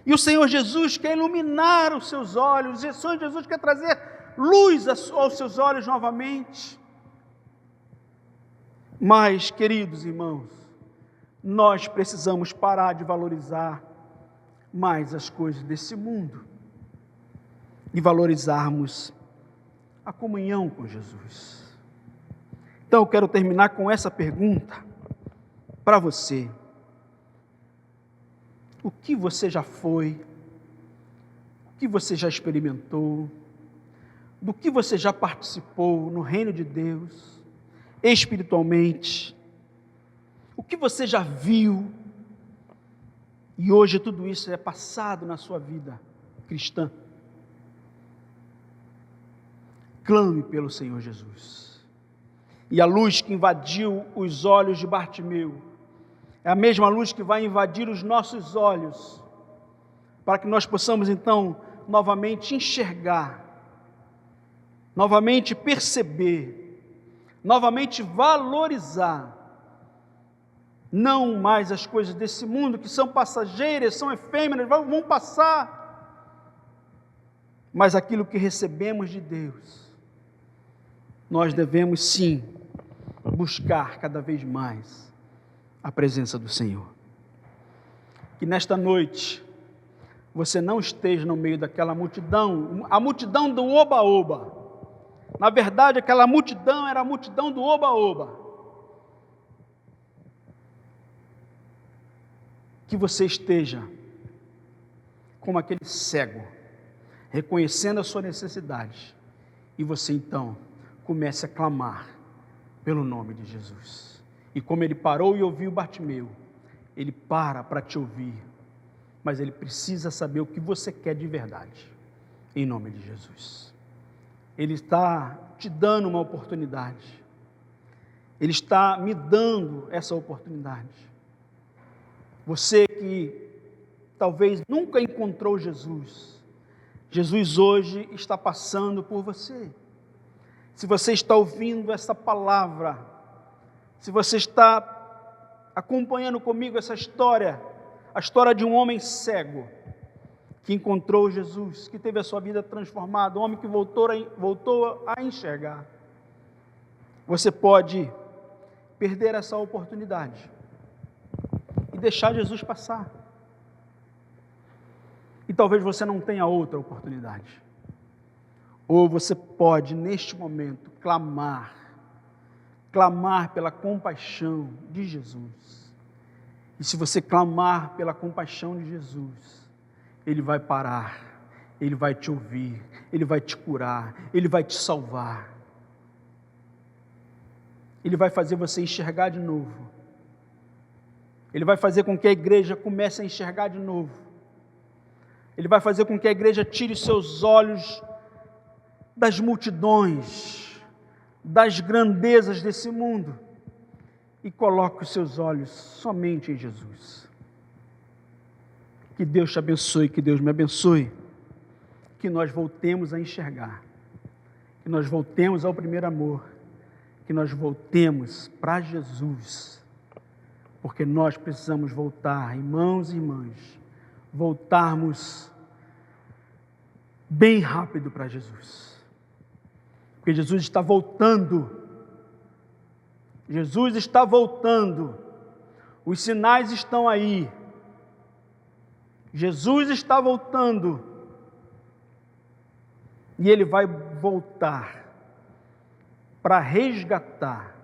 E o Senhor Jesus quer iluminar os seus olhos. O Senhor Jesus quer trazer luz aos seus olhos novamente. Mas, queridos irmãos, nós precisamos parar de valorizar mais as coisas desse mundo e valorizarmos a comunhão com Jesus. Então eu quero terminar com essa pergunta para você: o que você já foi? O que você já experimentou? Do que você já participou no reino de Deus, espiritualmente? O que você já viu? E hoje tudo isso é passado na sua vida cristã. Clame pelo Senhor Jesus. E a luz que invadiu os olhos de Bartimeu é a mesma luz que vai invadir os nossos olhos, para que nós possamos então novamente enxergar, novamente perceber, novamente valorizar, não mais as coisas desse mundo que são passageiras, são efêmeras, vão passar, mas aquilo que recebemos de Deus, nós devemos sim buscar cada vez mais a presença do Senhor. Que nesta noite você não esteja no meio daquela multidão, a multidão do oba-oba. Na verdade, aquela multidão era a multidão do oba-oba. Que você esteja como aquele cego, reconhecendo a sua necessidade, e você então comece a clamar pelo nome de Jesus. E como ele parou e ouviu Bartimeu, ele para te ouvir, mas ele precisa saber o que você quer de verdade, em nome de Jesus. Ele está te dando uma oportunidade, ele está me dando essa oportunidade. Você que talvez nunca encontrou Jesus, Jesus hoje está passando por você. Se você está ouvindo essa palavra, se você está acompanhando comigo essa história, a história de um homem cego que encontrou Jesus, que teve a sua vida transformada, um homem que voltou a enxergar, você pode perder essa oportunidade e deixar Jesus passar. E talvez você não tenha outra oportunidade. Ou você pode, neste momento, clamar pela compaixão de Jesus. E se você clamar pela compaixão de Jesus, Ele vai parar, Ele vai te ouvir, Ele vai te curar, Ele vai te salvar. Ele vai fazer você enxergar de novo. Ele vai fazer com que a igreja comece a enxergar de novo. Ele vai fazer com que a igreja tire seus olhos das multidões, das grandezas desse mundo e coloque os seus olhos somente em Jesus. Que Deus te abençoe, que Deus me abençoe, que nós voltemos a enxergar, que nós voltemos ao primeiro amor, que nós voltemos para Jesus, porque nós precisamos voltar, irmãos e irmãs, voltarmos bem rápido para Jesus, porque Jesus está voltando. Jesus está voltando, os sinais estão aí, Jesus está voltando, e Ele vai voltar para resgatar,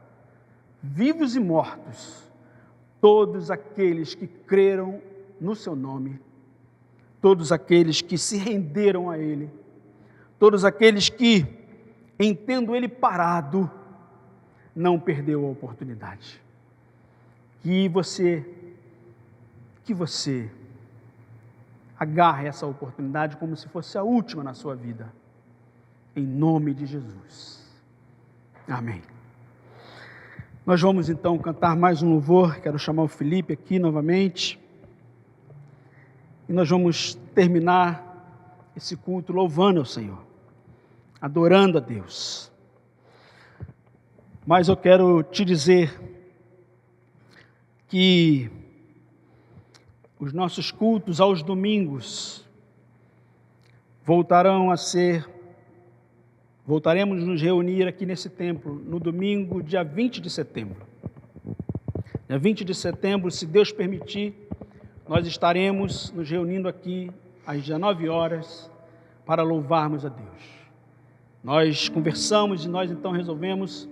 vivos e mortos, todos aqueles que creram no Seu nome, todos aqueles que se renderam a Ele, todos aqueles que, em tendo Ele parado, não perdeu a oportunidade. Que você agarre essa oportunidade como se fosse a última na sua vida, em nome de Jesus. Amém. Nós vamos então cantar mais um louvor. Quero chamar o Felipe aqui novamente, e nós vamos terminar esse culto louvando ao Senhor, adorando a Deus. Mas eu quero te dizer que os nossos cultos aos domingos voltaremos nos reunir aqui nesse templo no domingo, dia 20 de setembro. Dia 20 de setembro, se Deus permitir, nós estaremos nos reunindo aqui às 19 horas para louvarmos a Deus. Nós conversamos e nós então resolvemos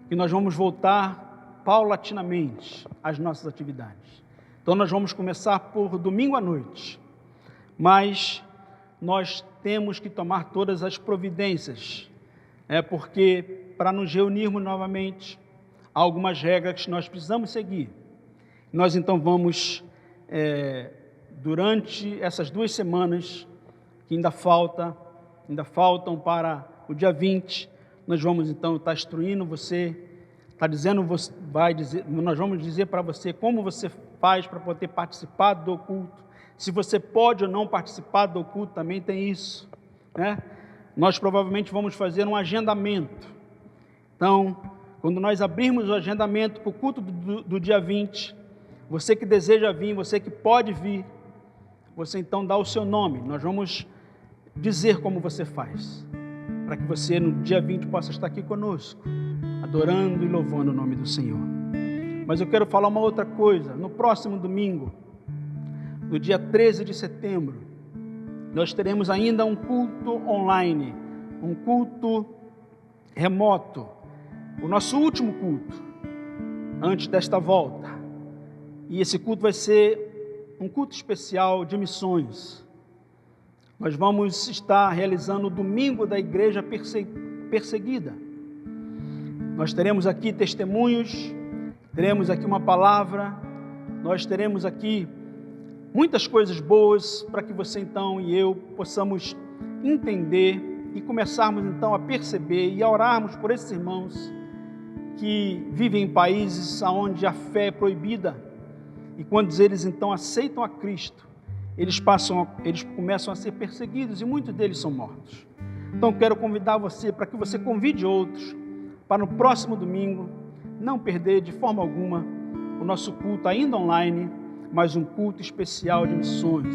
que nós vamos voltar paulatinamente às nossas atividades. Então nós vamos começar por domingo à noite, mas nós temos que tomar todas as providências, porque para nos reunirmos novamente, há algumas regras que nós precisamos seguir. Nós então vamos, durante essas 2 semanas, que ainda faltam para o dia 20, nós vamos então estar instruindo você, nós vamos dizer para você como você faz para poder participar do culto, se você pode ou não participar do culto, também tem isso, né? Nós provavelmente vamos fazer um agendamento. Então, quando nós abrirmos o agendamento para o culto do dia 20, você que deseja vir, você que pode vir, você então dá o seu nome, nós vamos dizer como você faz, para que você no dia 20 possa estar aqui conosco, adorando e louvando o nome do Senhor. Mas eu quero falar uma outra coisa. No próximo domingo, no dia 13 de setembro, nós teremos ainda um culto online, um culto remoto, o nosso último culto, antes desta volta. E esse culto vai ser um culto especial de missões. Nós vamos estar realizando o domingo da igreja perseguida. Nós teremos aqui testemunhos, teremos aqui uma palavra, nós teremos aqui muitas coisas boas para que você então e eu possamos entender e começarmos então a perceber e a orarmos por esses irmãos que vivem em países onde a fé é proibida, e quando eles então aceitam a Cristo, eles começam a ser perseguidos e muitos deles são mortos. Então quero convidar você para que você convide outros para no próximo domingo não perder de forma alguma o nosso culto ainda online, mas um culto especial de missões.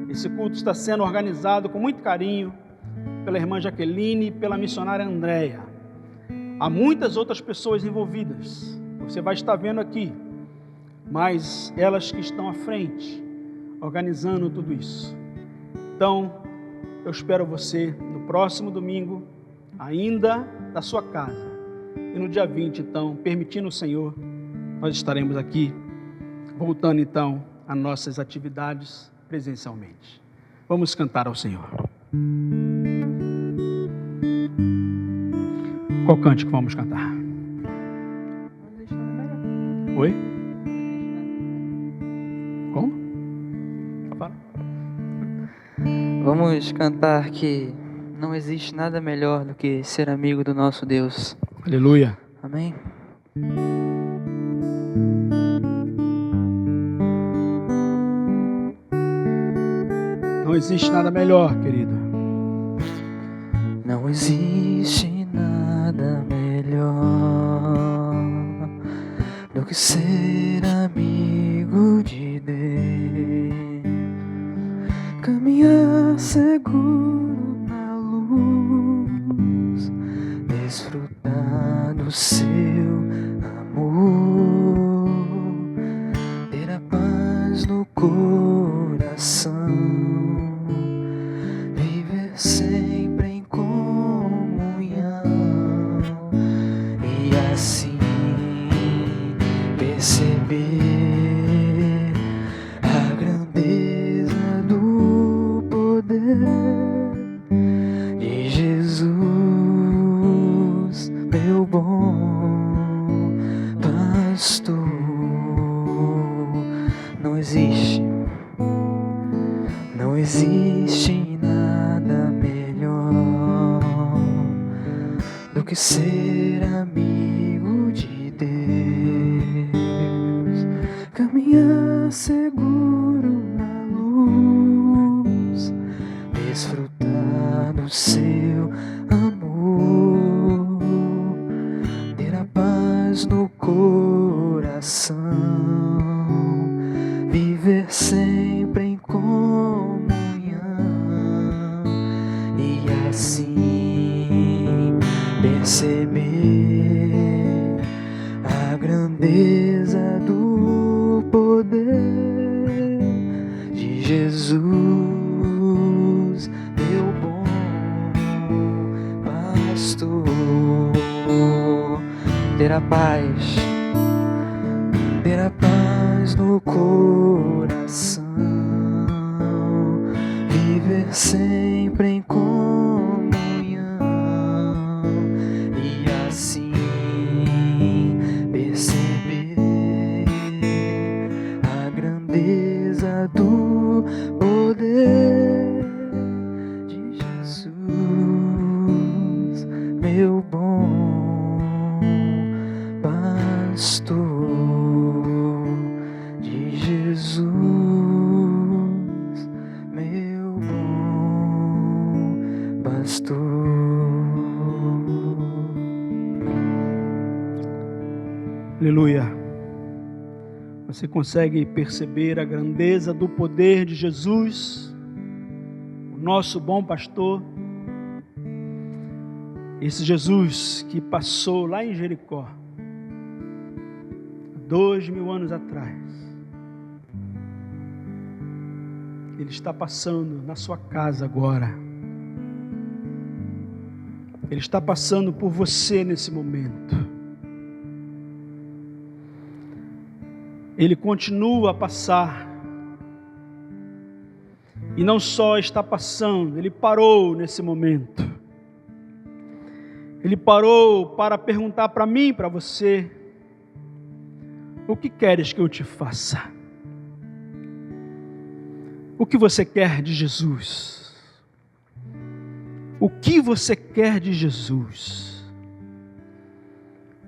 Esse culto está sendo organizado com muito carinho pela irmã Jaqueline e pela missionária Andréia. Há muitas outras pessoas envolvidas, você vai estar vendo aqui, mas elas que estão à frente, organizando tudo isso. Então, eu espero você no próximo domingo, ainda da sua casa. E no dia 20, então, permitindo o Senhor, nós estaremos aqui, voltando então às nossas atividades presencialmente. Vamos cantar ao Senhor. Qual cântico vamos cantar? Oi? Como? Fala. Vamos cantar que não existe nada melhor do que ser amigo do nosso Deus. Aleluia. Amém? Não existe nada melhor, querido. existe nada melhor do que ser amigo de Deus, caminhar seguro na luz, desfrutar do seu amor, ter a paz no coração, viver sempre em comunhão e assim perceber a grandeza do poder de Jesus, meu bom pastor. Não existe nada melhor do que ser amigo de Deus, caminhar seguro na luz, desfrutar do seu amor, ter a paz no coração, viver sempre em comunhão e assim perceber a grandeza do poder de Jesus, meu bom pastor. Ter a paz no coração, viver sempre em comunhão e assim perceber a grandeza do poder de Jesus, meu bom pastor. Jesus, meu bom pastor. Aleluia. Você consegue perceber a grandeza do poder de Jesus, o nosso bom pastor? Esse Jesus que passou lá em Jericó, 2000 anos atrás, Ele está passando na sua casa agora. Ele está passando por você nesse momento. Ele continua a passar. E não só está passando, Ele parou nesse momento. Ele parou para perguntar para mim e para você: o que queres que eu te faça? O que você quer de Jesus? O que você quer de Jesus?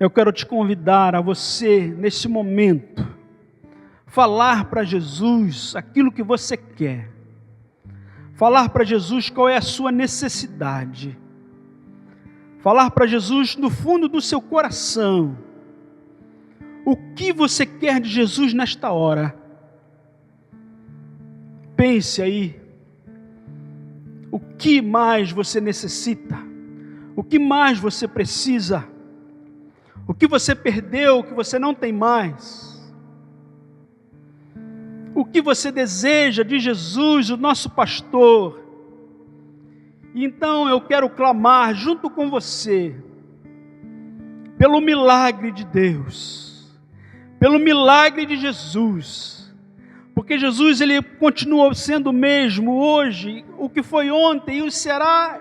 Eu quero te convidar a você, nesse momento, falar para Jesus aquilo que você quer. Falar para Jesus qual é a sua necessidade. Falar para Jesus no fundo do seu coração. O que você quer de Jesus nesta hora? Pense aí, o que mais você necessita? O que mais você precisa? O que você perdeu, o que você não tem mais? O que você deseja de Jesus, o nosso pastor? E então eu quero clamar junto com você, pelo milagre de Deus, pelo milagre de Jesus, porque Jesus, Ele continua sendo o mesmo hoje, o que foi ontem e o será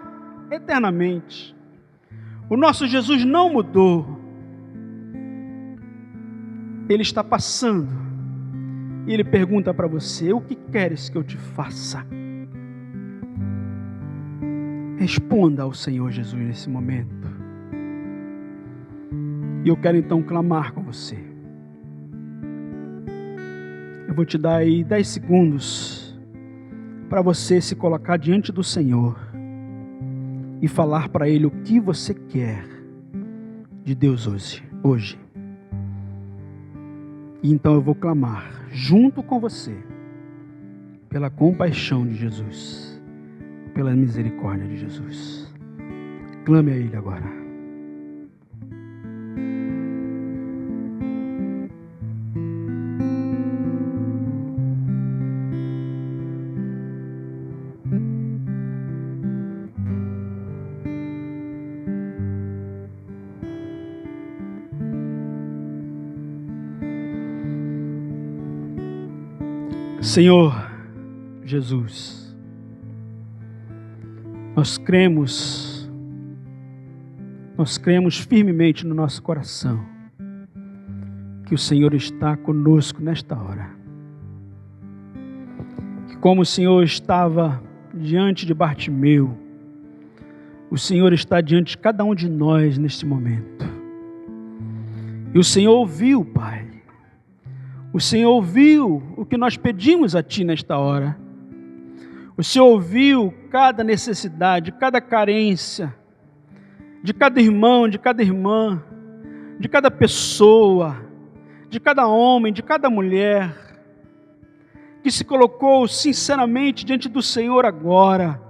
eternamente. O nosso Jesus não mudou. Ele está passando e Ele pergunta para você: o que queres que eu te faça? Responda ao Senhor Jesus nesse momento. E eu quero então clamar com você. Eu vou te dar aí 10 segundos para você se colocar diante do Senhor e falar para Ele o que você quer de Deus hoje. E então eu vou clamar junto com você pela compaixão de Jesus, pela misericórdia de Jesus. Clame a Ele agora. Senhor Jesus, nós cremos firmemente no nosso coração que o Senhor está conosco nesta hora. Que como o Senhor estava diante de Bartimeu, o Senhor está diante de cada um de nós neste momento. E o Senhor ouviu, Pai. O Senhor ouviu o que nós pedimos a Ti nesta hora. O Senhor ouviu cada necessidade, cada carência, de cada irmão, de cada irmã, de cada pessoa, de cada homem, de cada mulher, que se colocou sinceramente diante do Senhor agora,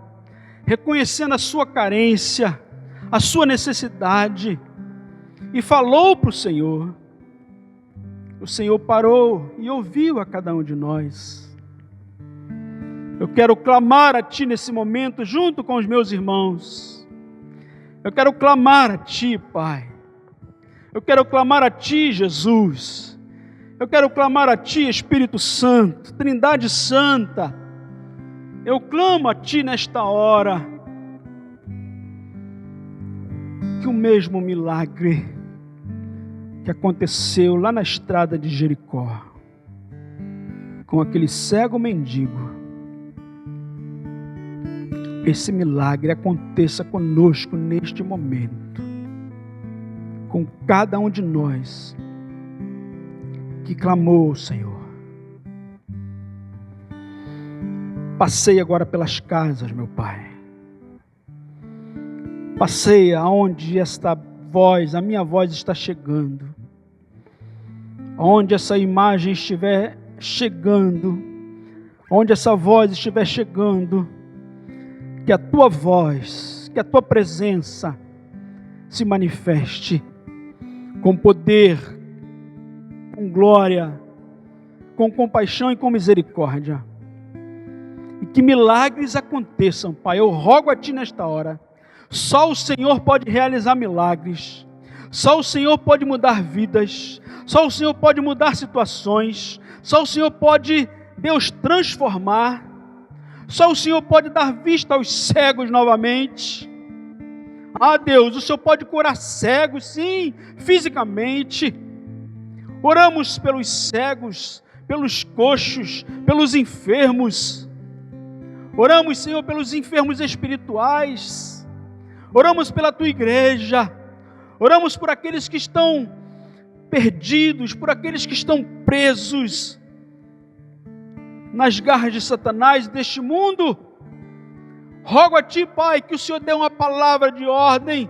reconhecendo a sua carência, a sua necessidade, e falou para o Senhor. O Senhor parou e ouviu a cada um de nós. Eu quero clamar a Ti nesse momento, junto com os meus irmãos. Eu quero clamar a Ti, Pai. Eu quero clamar a Ti, Jesus. Eu quero clamar a Ti, Espírito Santo, Trindade Santa. Eu clamo a Ti nesta hora. Que o mesmo milagre que aconteceu lá na estrada de Jericó, com aquele cego mendigo, esse milagre aconteça conosco neste momento, com cada um de nós que clamou, Senhor. Passei agora pelas casas, meu Pai. Passei aonde esta voz, a minha voz está chegando. Onde essa imagem estiver chegando, onde essa voz estiver chegando, que a Tua voz, que a Tua presença se manifeste com poder, com glória, com compaixão e com misericórdia. E que milagres aconteçam, Pai. Eu rogo a Ti nesta hora. Só o Senhor pode realizar milagres. Só o Senhor pode mudar vidas. Só o Senhor pode mudar situações. Só o Senhor pode, Deus, transformar. Só o Senhor pode dar vista aos cegos novamente. Ah, Deus, o Senhor pode curar cegos, sim, fisicamente. Oramos pelos cegos, pelos coxos, pelos enfermos. Oramos, Senhor, pelos enfermos espirituais. Oramos pela Tua igreja. Oramos por aqueles que estão perdidos, por aqueles que estão presos nas garras de Satanás e deste mundo. Rogo a Ti, Pai, que o Senhor dê uma palavra de ordem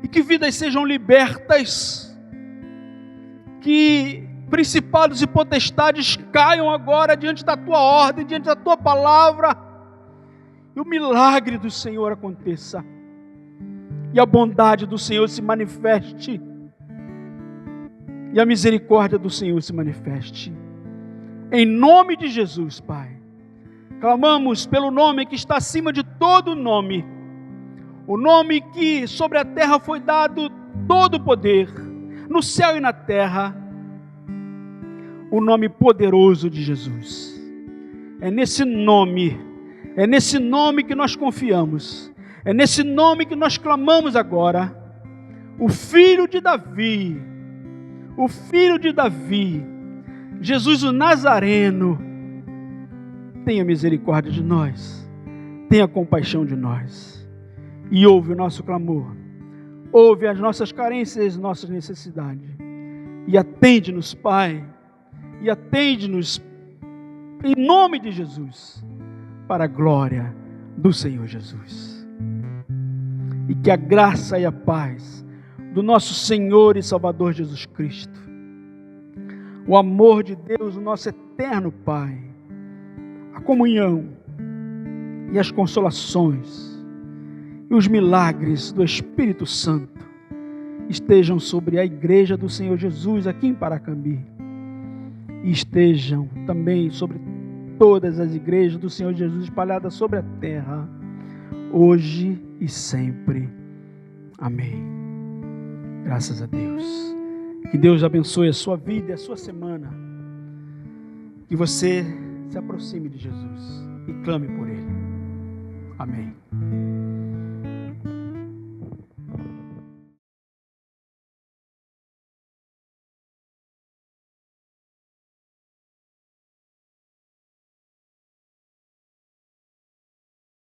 e que vidas sejam libertas, que principados e potestades caiam agora diante da Tua ordem, diante da Tua palavra, e o milagre do Senhor aconteça, e a bondade do Senhor se manifeste, e a misericórdia do Senhor se manifeste. Em nome de Jesus, Pai, clamamos pelo nome que está acima de todo nome, o nome que sobre a terra foi dado todo o poder, no céu e na terra, o nome poderoso de Jesus. É nesse nome que nós confiamos, é nesse nome que nós clamamos agora. O Filho de Davi, Jesus o Nazareno, tenha misericórdia de nós, tenha compaixão de nós, e ouve o nosso clamor, ouve as nossas carências e as nossas necessidades, e atende-nos, Pai, e atende-nos em nome de Jesus, para a glória do Senhor Jesus. e que a graça e a paz do nosso Senhor e Salvador Jesus Cristo, o amor de Deus, o nosso eterno Pai, a comunhão e as consolações e os milagres do Espírito Santo estejam sobre a igreja do Senhor Jesus aqui em Paracambi e estejam também sobre todas as igrejas do Senhor Jesus espalhadas sobre a terra, hoje e sempre. Amém. Graças a Deus. Que Deus abençoe a sua vida e a sua semana. Que você se aproxime de Jesus e clame por Ele. Amém.